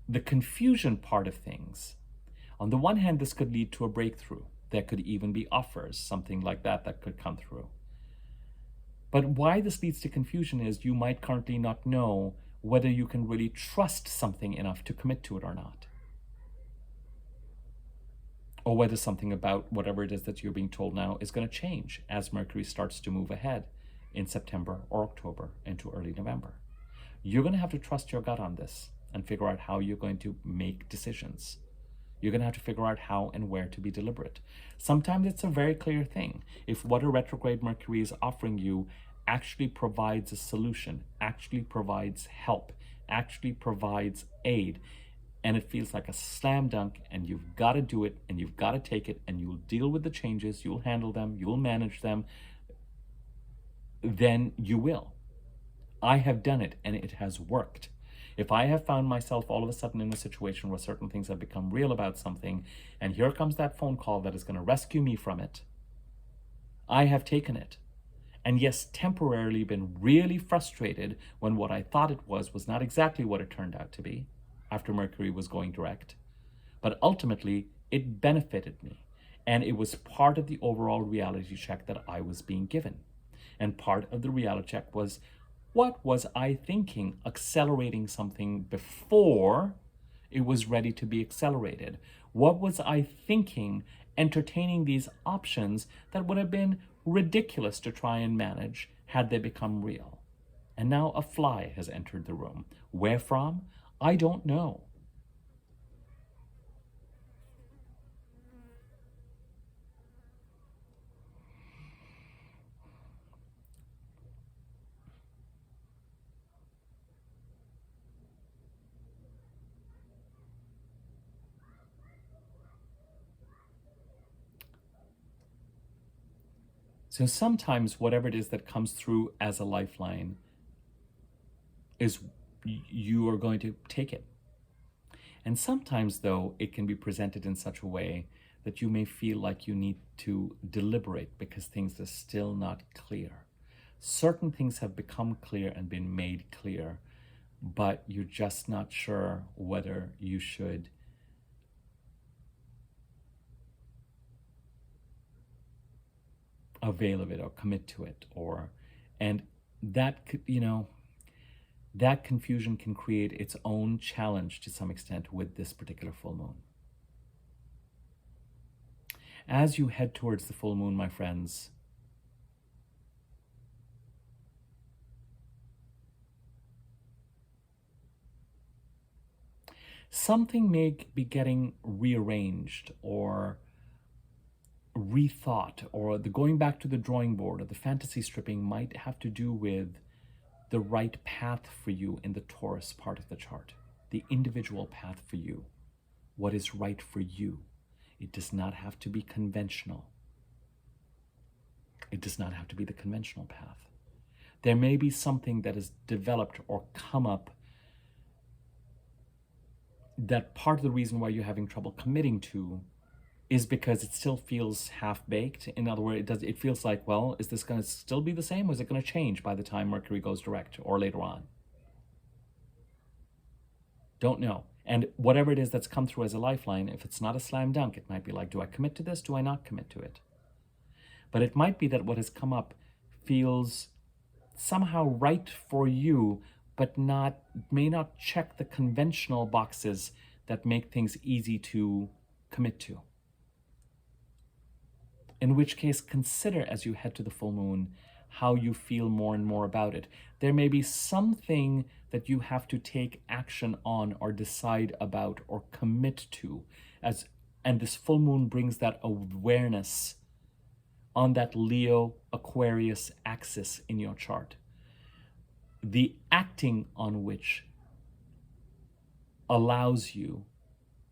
the confusion part of things, on the one hand, this could lead to a breakthrough. There could even be offers, something like that could come through. But why this leads to confusion is you might currently not know whether you can really trust something enough to commit to it or not. Or whether something about whatever it is that you're being told now is going to change as Mercury starts to move ahead in September or October into early November. You're going to have to trust your gut on this and figure out how you're going to make decisions. You're going to have to figure out how and where to be deliberate. Sometimes it's a very clear thing. If what a retrograde Mercury is offering you actually provides a solution, actually provides help, actually provides aid, and it feels like a slam dunk, and you've got to do it, and you've got to take it, and you'll deal with the changes, you'll handle them, you'll manage them, then you will. I have done it, and it has worked. If I have found myself all of a sudden in a situation where certain things have become real about something, and here comes that phone call that is going to rescue me from it, I have taken it. And yes, temporarily been really frustrated when what I thought it was not exactly what it turned out to be after Mercury was going direct. But ultimately, it benefited me. And it was part of the overall reality check that I was being given. And part of the reality check was, what was I thinking accelerating something before it was ready to be accelerated? What was I thinking entertaining these options that would have been ridiculous to try and manage had they become real? And now a fly has entered the room. Where from? I don't know. So sometimes whatever it is that comes through as a lifeline is you are going to take it. And sometimes, though, it can be presented in such a way that you may feel like you need to deliberate because things are still not clear. Certain things have become clear and been made clear, but you're just not sure whether you should avail of it or commit to it, and that could, that confusion can create its own challenge to some extent with this particular full moon. As you head towards the full moon, my friends, something may be getting rearranged or rethought, or the going back to the drawing board or the fantasy stripping might have to do with the right path for you in the Taurus part of the chart, the individual path for you, what is right for you. It does not have to be conventional. It does not have to be the conventional path. There may be something that is developed or come up that part of the reason why you're having trouble committing to is because it still feels half-baked. In other words, it feels like, well, is this going to still be the same, or is it going to change by the time Mercury goes direct or later on? Don't know. And whatever it is that's come through as a lifeline, if it's not a slam dunk, it might be like, do I commit to this? Do I not commit to it? But it might be that what has come up feels somehow right for you, but may not check the conventional boxes that make things easy to commit to. In which case, consider as you head to the full moon how you feel more and more about it. There may be something that you have to take action on or decide about or commit to, and this full moon brings that awareness on that Leo Aquarius axis in your chart. The acting on which allows you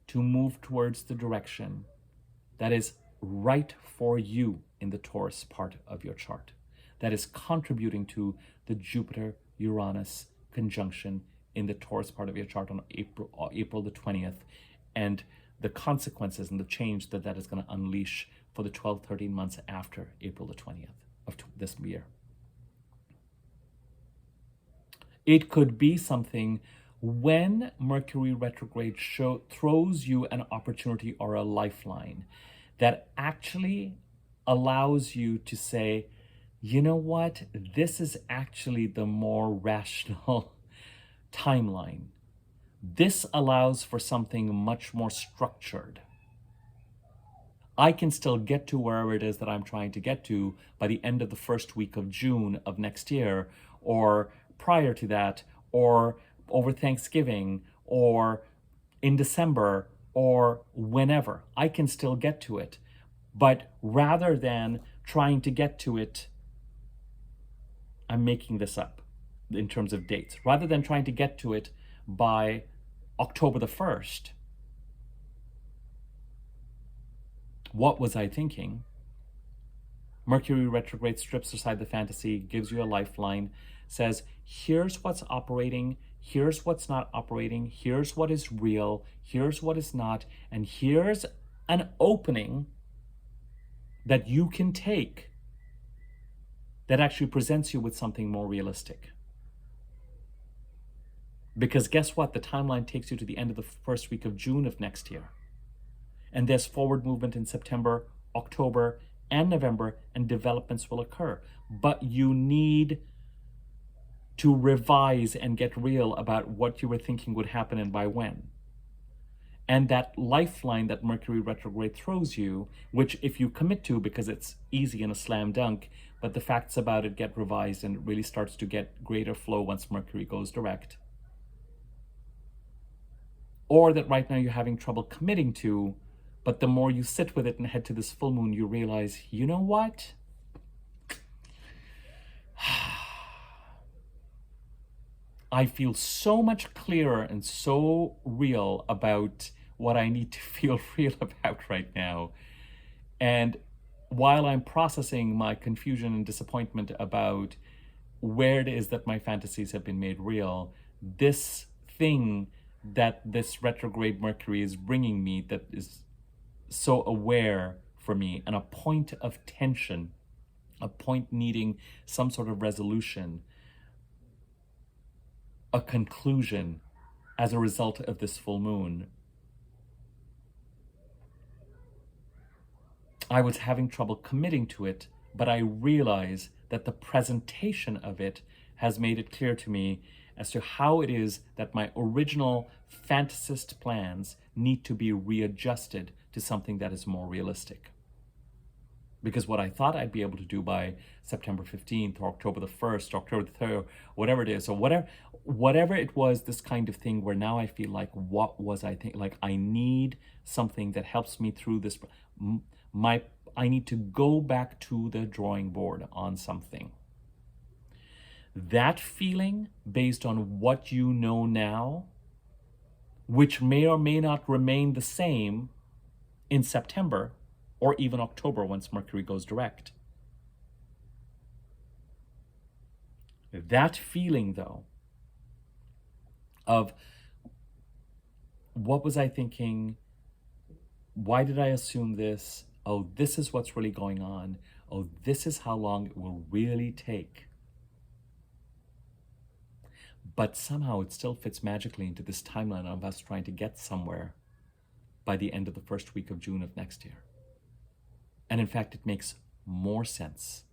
to move towards the direction that is right for you in the Taurus part of your chart, that is contributing to the Jupiter-Uranus conjunction in the Taurus part of your chart on April the 20th, and the consequences and the change that is going to unleash for the 12-13 months after April the 20th of this year. It could be something when Mercury retrograde throws you an opportunity or a lifeline that actually allows you to say, you know what, this is actually the more rational timeline. This allows for something much more structured. I can still get to wherever it is that I'm trying to get to by the end of the first week of June of next year, or prior to that, or over Thanksgiving, or in December, or whenever. I can still get to it. But rather than trying to get to it, I'm making this up in terms of dates. Rather than trying to get to it by October the 1st, what was I thinking? Mercury retrograde strips aside the fantasy, gives you a lifeline, says, here's what's operating, here's what's not operating, here's what is real, here's what is not, and here's an opening that you can take that actually presents you with something more realistic. Because guess what? The timeline takes you to the end of the first week of June of next year. And there's forward movement in September, October, and November, and developments will occur. But you need to revise and get real about what you were thinking would happen and by when. And that lifeline that Mercury retrograde throws you, which if you commit to, because it's easy and a slam dunk, but the facts about it get revised and it really starts to get greater flow once Mercury goes direct. Or that right now you're having trouble committing to, but the more you sit with it and head to this full moon, you realize, you know what? I feel so much clearer and so real about what I need to feel real about right now. And while I'm processing my confusion and disappointment about where it is that my fantasies have been made real, this thing that this retrograde Mercury is bringing me that is so aware for me, and a point of tension, a point needing some sort of resolution, a conclusion as a result of this full moon. I was having trouble committing to it, but I realize that the presentation of it has made it clear to me as to how it is that my original fantasist plans need to be readjusted to something that is more realistic. Because what I thought I'd be able to do by September 15th or October the 1st, October the 3rd, whatever it is, or whatever it was, this kind of thing where now I feel like, what was I thinking? Like, I need something that helps me through this. I need to go back to the drawing board on something. That feeling, based on what you know now, which may or may not remain the same, in September or even October once Mercury goes direct. That feeling, though, of what was I thinking? Why did I assume this? Oh, this is what's really going on. Oh, this is how long it will really take. But somehow it still fits magically into this timeline of us trying to get somewhere by the end of the first week of June of next year. And in fact, it makes more sense.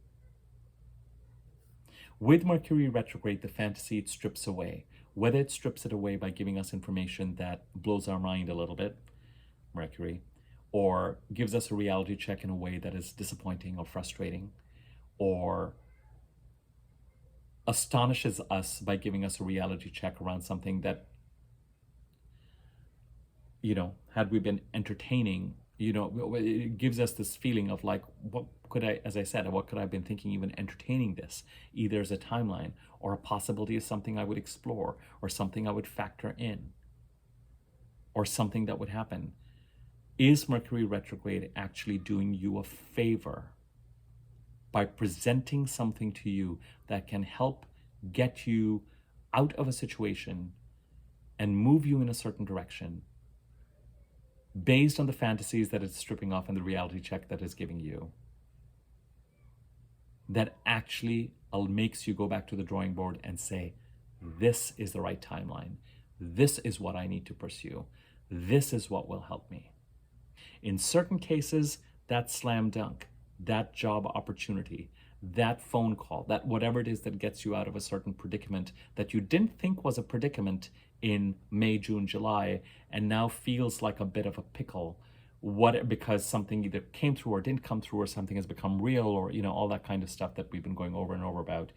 With Mercury retrograde, the fantasy it strips away. Whether it strips it away by giving us information that blows our mind a little bit, Mercury, or gives us a reality check in a way that is disappointing or frustrating, or astonishes us by giving us a reality check around something that, had we been entertaining, it gives us this feeling of like, what could I, as I said, what could I have been thinking even entertaining this, either as a timeline or a possibility of something I would explore or something I would factor in or something that would happen. Is Mercury retrograde actually doing you a favor by presenting something to you that can help get you out of a situation and move you in a certain direction based on the fantasies that it's stripping off and the reality check that it's giving you, that actually makes you go back to the drawing board and say, this is the right timeline. This is what I need to pursue. This is what will help me. In certain cases, that slam dunk, that job opportunity, that phone call, that whatever it is that gets you out of a certain predicament that you didn't think was a predicament in May, June, July, and now feels like a bit of a pickle, because something either came through or didn't come through, or something has become real, or all that kind of stuff that we've been going over and over about.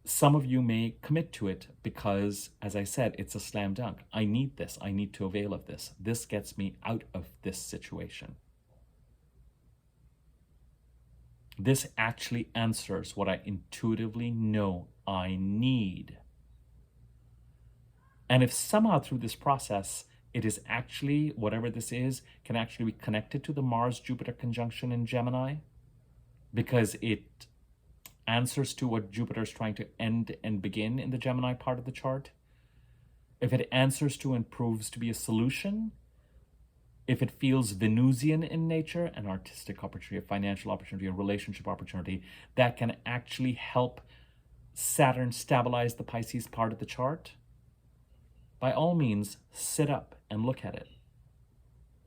Some of you may commit to it because, as I said, it's a slam dunk. I need this. I need to avail of this. This gets me out of this situation. This actually answers what I intuitively know I need. And if somehow through this process, it is actually, whatever this is, can actually be connected to the Mars-Jupiter conjunction in Gemini, because it answers to what Jupiter is trying to end and begin in the Gemini part of the chart. If it answers to and proves to be a solution, if it feels Venusian in nature, an artistic opportunity, a financial opportunity, a relationship opportunity, that can actually help Saturn stabilize the Pisces part of the chart, by all means, sit up and look at it.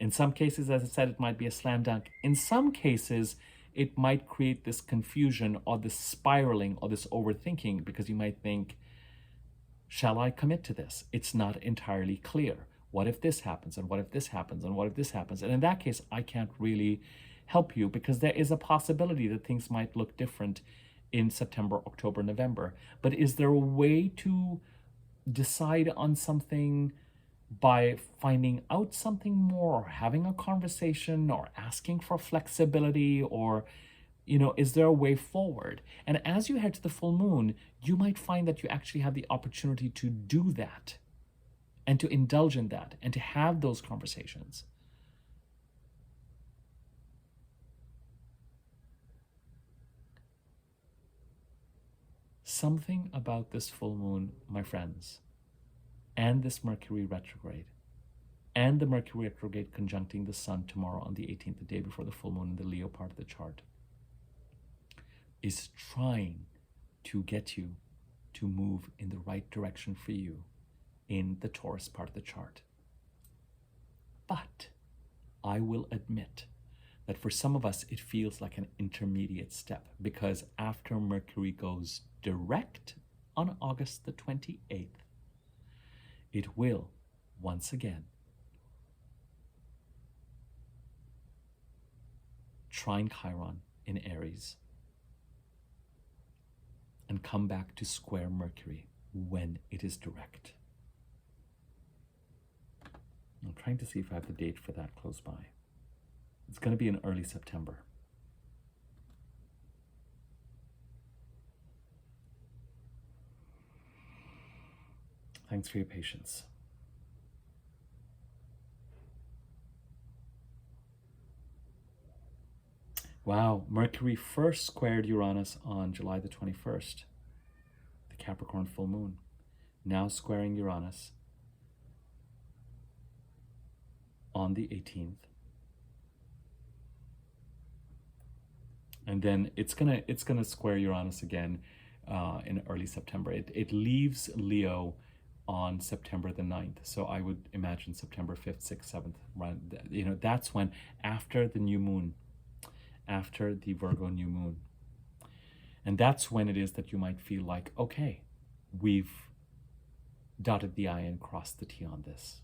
In some cases, as I said, it might be a slam dunk. In some cases, it might create this confusion or this spiraling or this overthinking, because you might think, shall I commit to this? It's not entirely clear. What if this happens? And what if this happens? And what if this happens? And in that case, I can't really help you, because there is a possibility that things might look different in September, October, November. But is there a way to decide on something by finding out something more, or having a conversation, or asking for flexibility, or is there a way forward? And as you head to the full moon, you might find that you actually have the opportunity to do that and to indulge in that and to have those conversations. Something about this full moon, my friends, and this Mercury retrograde, and the Mercury retrograde conjuncting the Sun tomorrow on the 18th, the day before the full moon in the Leo part of the chart, is trying to get you to move in the right direction for you in the Taurus part of the chart. But I will admit that for some of us, it feels like an intermediate step, because after Mercury goes direct on August the 28th, it will once again trine Chiron in Aries and come back to square Mercury when it is direct. I'm trying to see if I have the date for that close by. It's going to be in early September. Thanks for your patience. Wow, Mercury first squared Uranus on July the 21st, the Capricorn full moon. Now squaring Uranus on the 18th. And then it's gonna square Uranus again in early September. It leaves Leo on September the 9th. So I would imagine September 5th, 6th, 7th, right? You know, that's when, after the new moon, after the Virgo new moon. And that's when it is that you might feel like, okay, we've dotted the I and crossed the T on this.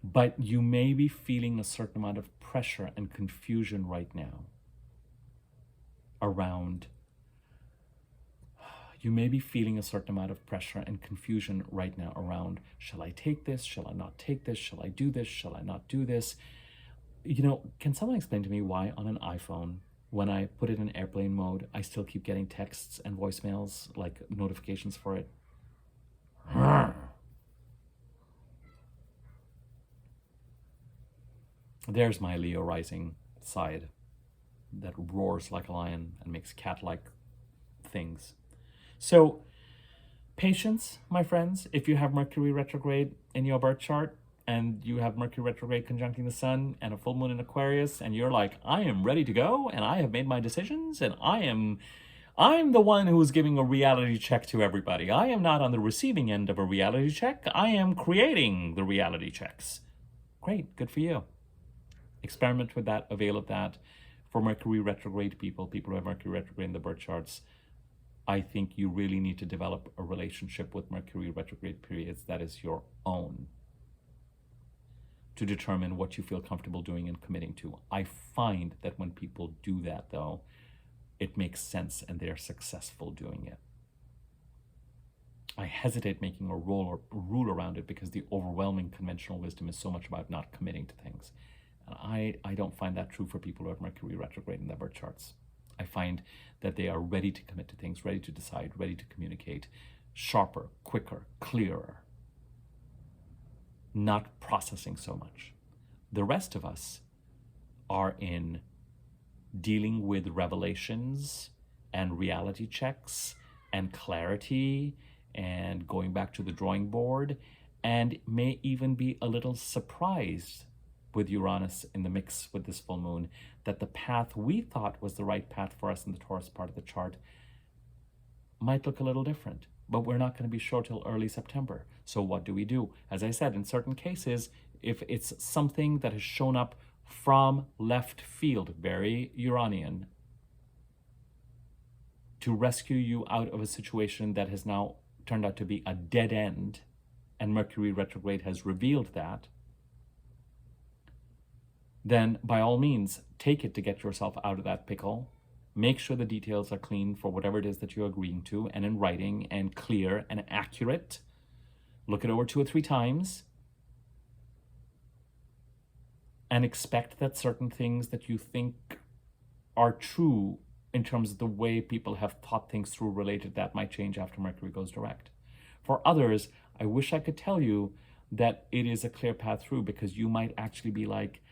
But you may be feeling a certain amount of pressure and confusion right now around, you may be feeling a certain amount of pressure and confusion right now around, shall I take this? Shall I not take this? Shall I do this? Shall I not do this? You know, can someone explain to me why on an iPhone, when I put it in airplane mode, I still keep getting texts and voicemails, like notifications for it? There's my Leo rising side that roars like a lion and makes cat-like things. So, patience, my friends. If you have Mercury retrograde in your birth chart and you have Mercury retrograde conjuncting the sun and a full moon in Aquarius, and you're like, I am ready to go and I have made my decisions and I'm the one who's giving a reality check to everybody. I am not on the receiving end of a reality check. I am creating the reality checks. Great, good for you. Experiment with that, avail of that. For Mercury retrograde people who have Mercury retrograde in the birth charts, I think you really need to develop a relationship with Mercury retrograde periods that is your own, to determine what you feel comfortable doing and committing to. I find that when people do that, though, it makes sense and they're successful doing it. I hesitate making a rule around it because the overwhelming conventional wisdom is so much about not committing to things. And I don't find that true for people who have Mercury retrograde in their birth charts. I find that they are ready to commit to things, ready to decide, ready to communicate, sharper, quicker, clearer, not processing so much. The rest of us are in dealing with revelations and reality checks and clarity and going back to the drawing board, and may even be a little surprised with Uranus in the mix with this full moon, that the path we thought was the right path for us in the Taurus part of the chart might look a little different. But we're not going to be sure till early September. So what do we do? As I said, in certain cases, if it's something that has shown up from left field, very Uranian, to rescue you out of a situation that has now turned out to be a dead end, and Mercury retrograde has revealed that, then by all means, take it to get yourself out of that pickle. Make sure the details are clean for whatever it is that you're agreeing to, and in writing, and clear and accurate. Look it over 2 or 3 times. And expect that certain things that you think are true in terms of the way people have thought things through related, that might change after Mercury goes direct. For others, I wish I could tell you that it is a clear path through, because you might actually be like,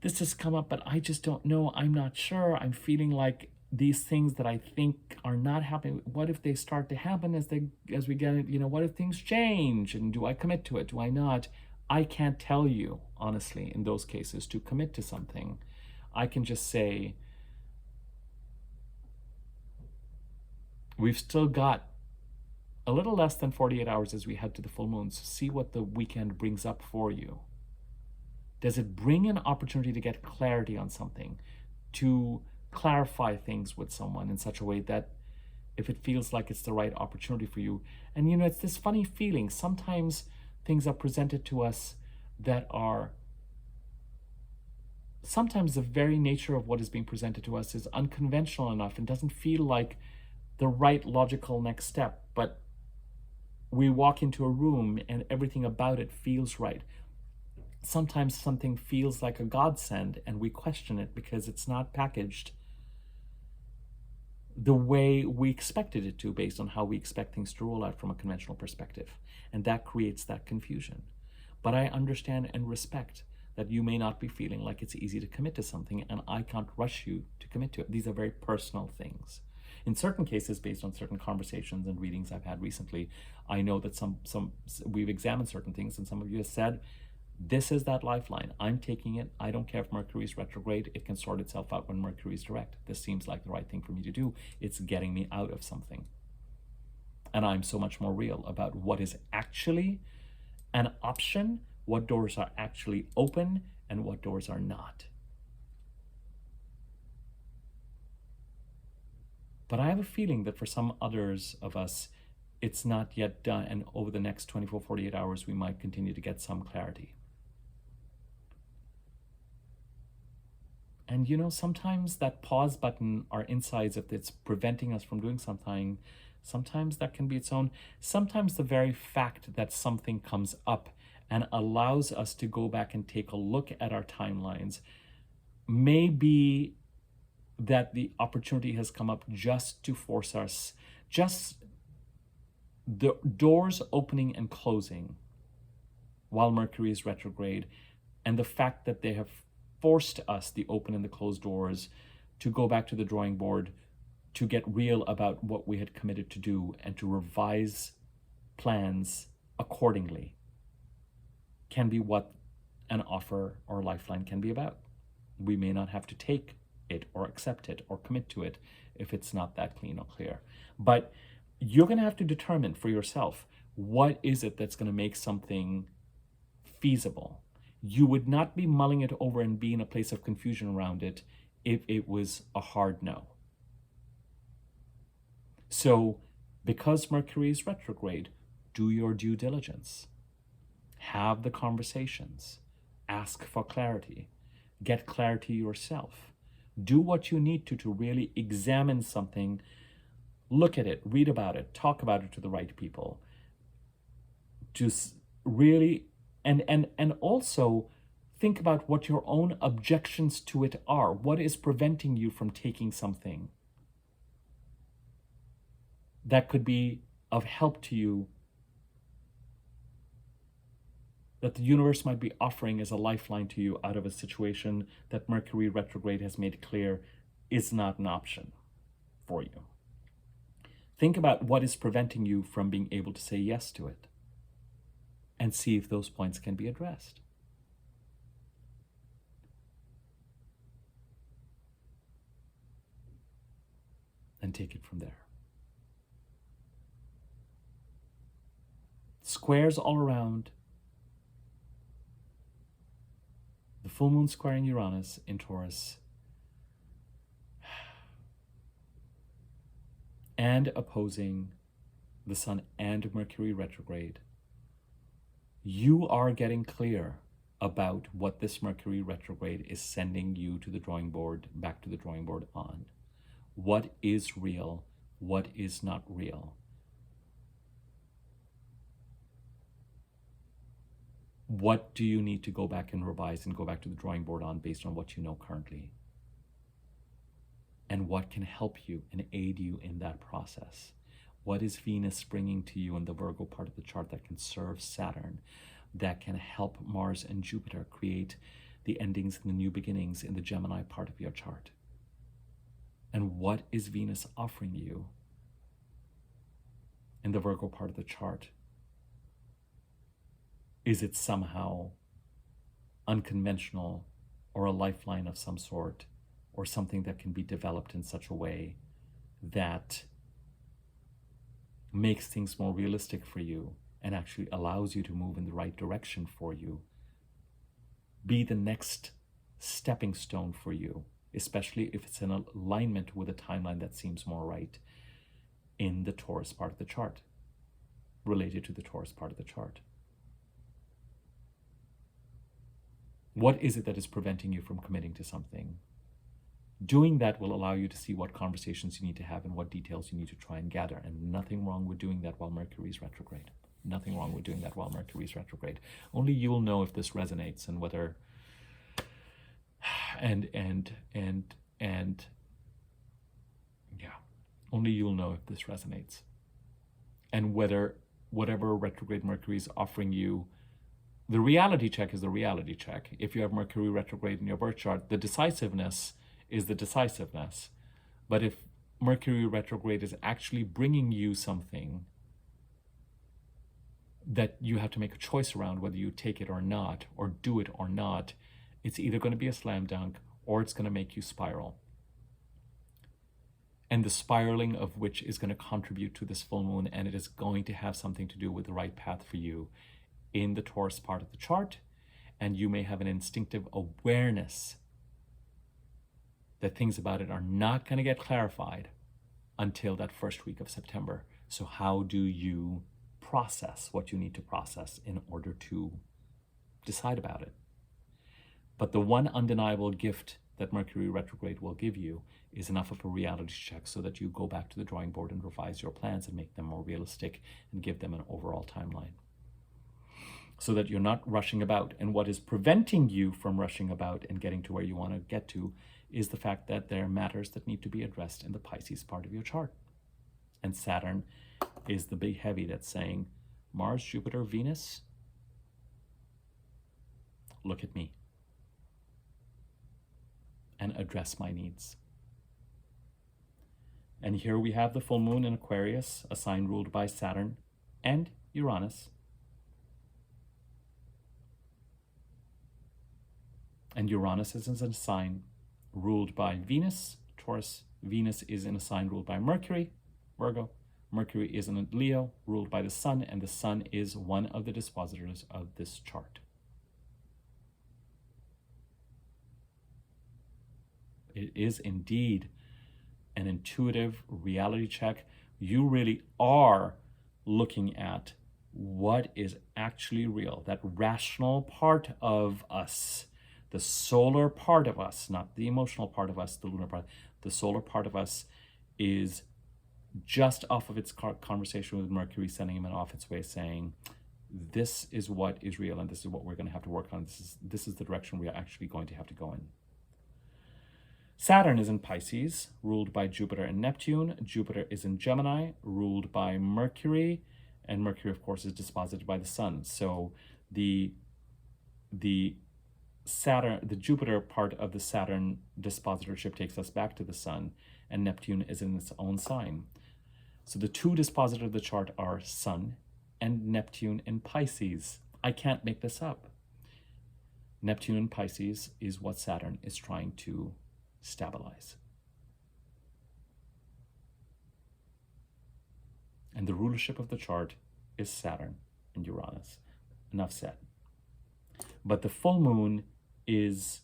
this has come up, but I just don't know. I'm not sure. I'm feeling like these things that I think are not happening, what if they start to happen as we get it? You know, what if things change? And do I commit to it? Do I not? I can't tell you, honestly, in those cases, to commit to something. I can just say, we've still got a little less than 48 hours as we head to the full moon. So see what the weekend brings up for you. Does it bring an opportunity to get clarity on something, to clarify things with someone in such a way that if it feels like it's the right opportunity for you? And you know, it's this funny feeling. Sometimes things are presented to us that are, sometimes the very nature of what is being presented to us is unconventional enough and doesn't feel like the right logical next step. But we walk into a room and everything about it feels right. Sometimes something feels like a godsend and we question it because it's not packaged the way we expected it to, based on how we expect things to roll out from a conventional perspective. And that creates that confusion. But I understand and respect that you may not be feeling like it's easy to commit to something, and I can't rush you to commit to it. These are very personal things. In certain cases, based on certain conversations and readings I've had recently, I know that some we've examined certain things, and some of you have said, this is that lifeline. I'm taking it. I don't care if Mercury is retrograde. It can sort itself out when Mercury is direct. This seems like the right thing for me to do. It's getting me out of something. And I'm so much more real about what is actually an option, what doors are actually open, and what doors are not. But I have a feeling that for some others of us, it's not yet done. And over the next 24, 48 hours, we might continue to get some clarity. And sometimes that pause button, our insides, if it's preventing us from doing something, sometimes that can be its own. Sometimes the very fact that something comes up and allows us to go back and take a look at our timelines may be that the opportunity has come up just to force us, just the doors opening and closing while Mercury is retrograde, and the fact that they have forced us, the open and the closed doors, to go back to the drawing board, to get real about what we had committed to do, and to revise plans accordingly, can be what an offer or lifeline can be about. We may not have to take it or accept it or commit to it if it's not that clean or clear. But you're going to have to determine for yourself, what is it that's going to make something feasible? You would not be mulling it over and be in a place of confusion around it if it was a hard no. So, because Mercury is retrograde, do your due diligence. Have the conversations. Ask for clarity. Get clarity yourself. Do what you need to really examine something. Look at it, read about it, talk about it to the right people. Just really, and also think about what your own objections to it are. What is preventing you from taking something that could be of help to you, that the universe might be offering as a lifeline to you out of a situation that Mercury retrograde has made clear is not an option for you. Think about what is preventing you from being able to say yes to it, and see if those points can be addressed. And take it from there. Squares all around. The full moon squaring Uranus in Taurus, and opposing the Sun and Mercury retrograde. You are getting clear about what this Mercury retrograde is sending you to the drawing board, back to the drawing board on. What is real? What is not real? What do you need to go back and revise and go back to the drawing board on based on what you know currently? And what can help you and aid you in that process? What is Venus bringing to you in the Virgo part of the chart that can serve Saturn, that can help Mars and Jupiter create the endings and the new beginnings in the Gemini part of your chart? And what is Venus offering you in the Virgo part of the chart? Is it somehow unconventional, or a lifeline of some sort, or something that can be developed in such a way that makes things more realistic for you and actually allows you to move in the right direction for you? Be the next stepping stone for you, especially if it's in alignment with a timeline that seems more right in the Taurus part of the chart, related to the Taurus part of the chart. What is it that is preventing you from committing to something? Doing that will allow you to see what conversations you need to have and what details you need to try and gather. And nothing wrong with doing that while Mercury is retrograde. Nothing wrong with doing that while Mercury is retrograde. Only you'll know if this resonates and whether, only you'll know if this resonates. And whether whatever retrograde Mercury is offering you The reality check is the reality check. If you have Mercury retrograde in your birth chart, the decisiveness is the decisiveness. But if Mercury retrograde is actually bringing you something that you have to make a choice around whether you take it or not, or do it or not, it's either going to be a slam dunk or it's going to make you spiral. And the spiraling of which is going to contribute to this full moon, and it is going to have something to do with the right path for you in the Taurus part of the chart. And you may have an instinctive awareness that things about it are not going to get clarified until that first week of September. So how do you process what you need to process in order to decide about it? But the one undeniable gift that Mercury retrograde will give you is enough of a reality check so that you go back to the drawing board and revise your plans and make them more realistic and give them an overall timeline, so that you're not rushing about. And what is preventing you from rushing about and getting to where you want to get to is the fact that there are matters that need to be addressed in the Pisces part of your chart. And Saturn is the big heavy that's saying, Mars, Jupiter, Venus, look at me and address my needs. And here we have the full moon in Aquarius, a sign ruled by Saturn and Uranus. And Uranus is in a sign ruled by Venus, Taurus. Venus is in a sign ruled by Mercury, Virgo. Mercury is in Leo, ruled by the Sun, and the Sun is one of the dispositors of this chart. It is indeed an intuitive reality check. You really are looking at what is actually real, that rational part of us, the solar part of us, not the emotional part of us, the lunar part. The solar part of us is just off of its conversation with Mercury, sending him off its way, saying, this is what is real and this is what we're going to have to work on. This is the direction we are actually going to have to go in. Saturn is in Pisces, ruled by Jupiter and Neptune. Jupiter is in Gemini, ruled by Mercury, and Mercury, of course, is disposited by the Sun. So the Jupiter part of the Saturn dispositorship takes us back to the Sun, and Neptune is in its own sign. So the two dispositors of the chart are Sun and Neptune in Pisces. I can't make this up. Neptune in Pisces is what Saturn is trying to stabilize. And the rulership of the chart is Saturn and Uranus. Enough said. But the full moon is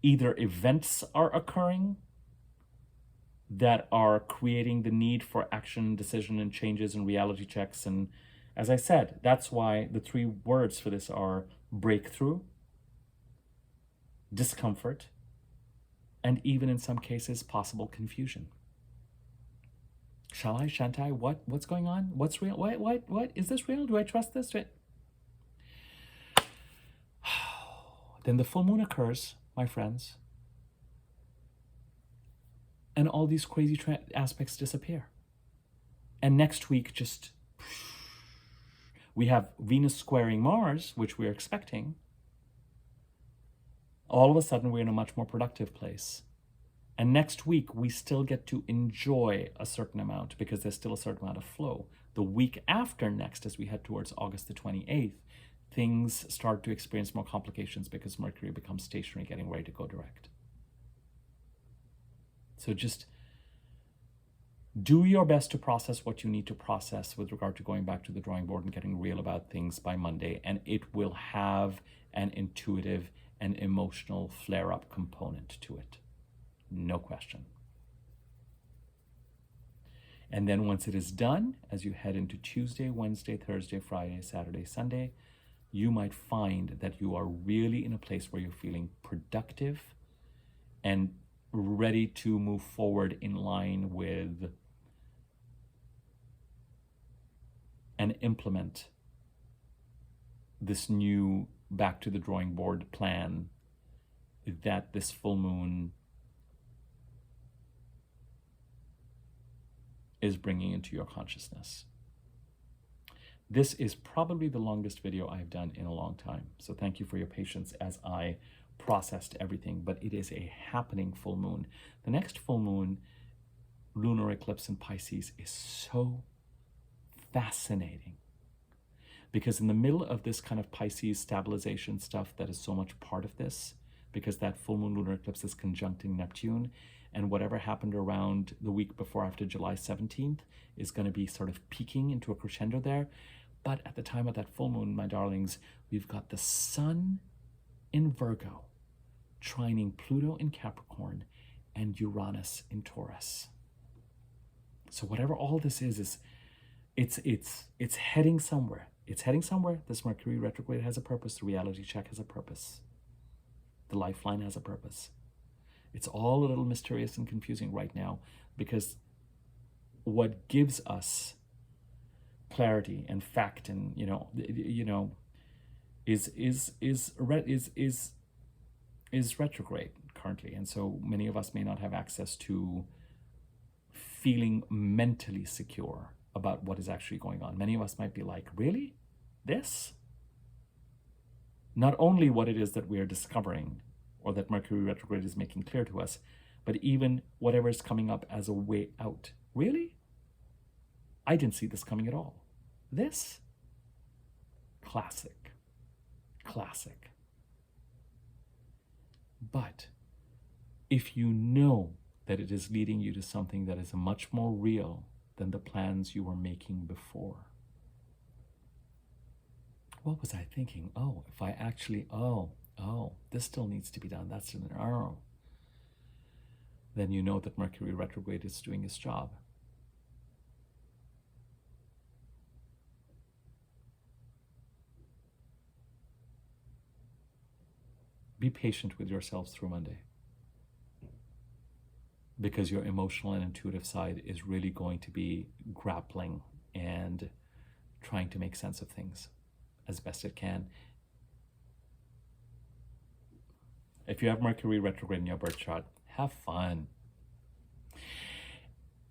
either events are occurring that are creating the need for action, decision, and changes and reality checks. And as I said, that's why the three words for this are breakthrough, discomfort, and even in some cases, possible confusion. Shall I? Shan't I? What's going on? What's real? What? Is this real? Do I trust this? Then the full moon occurs, my friends, and all these crazy aspects disappear. And next week, we have Venus squaring Mars, which we're expecting. All of a sudden, we're in a much more productive place. And next week, we still get to enjoy a certain amount because there's still a certain amount of flow. The week after next, as we head towards August the 28th, things start to experience more complications because Mercury becomes stationary, getting ready to go direct. So just do your best to process what you need to process with regard to going back to the drawing board and getting real about things by Monday, and it will have an intuitive and emotional flare-up component to it. No question. And then once it is done, as you head into Tuesday, Wednesday, Thursday, Friday, Saturday, Sunday, you might find that you are really in a place where you're feeling productive and ready to move forward in line with and implement this new back to the drawing board plan that this full moon is bringing into your consciousness. This is probably the longest video I've done in a long time. So thank you for your patience as I processed everything, but it is a happening full moon. The next full moon, lunar eclipse in Pisces, is so fascinating because in the middle of this kind of Pisces stabilization stuff that is so much part of this, because that full moon lunar eclipse is conjuncting Neptune, and whatever happened around the week before after July 17th is going to be sort of peaking into a crescendo there. But at the time of that full moon, my darlings, we've got the sun in Virgo trining Pluto in Capricorn and Uranus in Taurus. So whatever all this is it's heading somewhere. It's heading somewhere. This Mercury retrograde has a purpose. The reality check has a purpose. The lifeline has a purpose. It's all a little mysterious and confusing right now, because what gives us clarity and fact and is retrograde currently, and so many of us may not have access to feeling mentally secure about what is actually going on. Many of us might be like, really? This? Not only what it is that we are discovering or that Mercury retrograde is making clear to us, but even whatever is coming up as a way out. Really? I didn't see this coming at all. This? Classic. Classic. But if you know that it is leading you to something that is much more real than the plans you were making before. What was I thinking? Oh, if I actually, this still needs to be done. That's an arrow. Then you know that Mercury retrograde is doing its job. Be patient with yourselves through Monday, because your emotional and intuitive side is really going to be grappling and trying to make sense of things as best it can. If you have Mercury retrograde in your birth chart, have fun.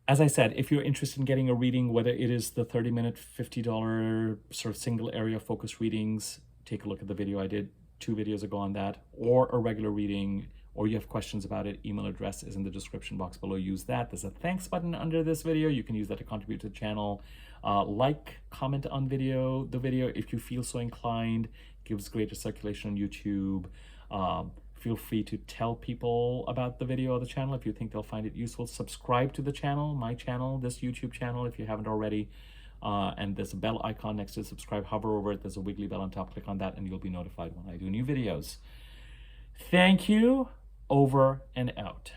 As I said, if you're interested in getting a reading, whether it is the 30-minute, $50 sort of single area focus readings, take a look at the video I did 2 videos ago on that, or a regular reading, or you have questions about it, email address is in the description box below. Use that. There's a thanks button under this video. You can use that to contribute to the channel. Like, comment on the video if you feel so inclined. Gives greater circulation on YouTube. Feel free to tell people about the video or the channel if you think they'll find it useful. Subscribe to the channel, my channel, this YouTube channel, if you haven't already. And there's a bell icon next to subscribe. Hover over it. There's a wiggly bell on top. Click on that and you'll be notified when I do new videos. Thank you. Over and out.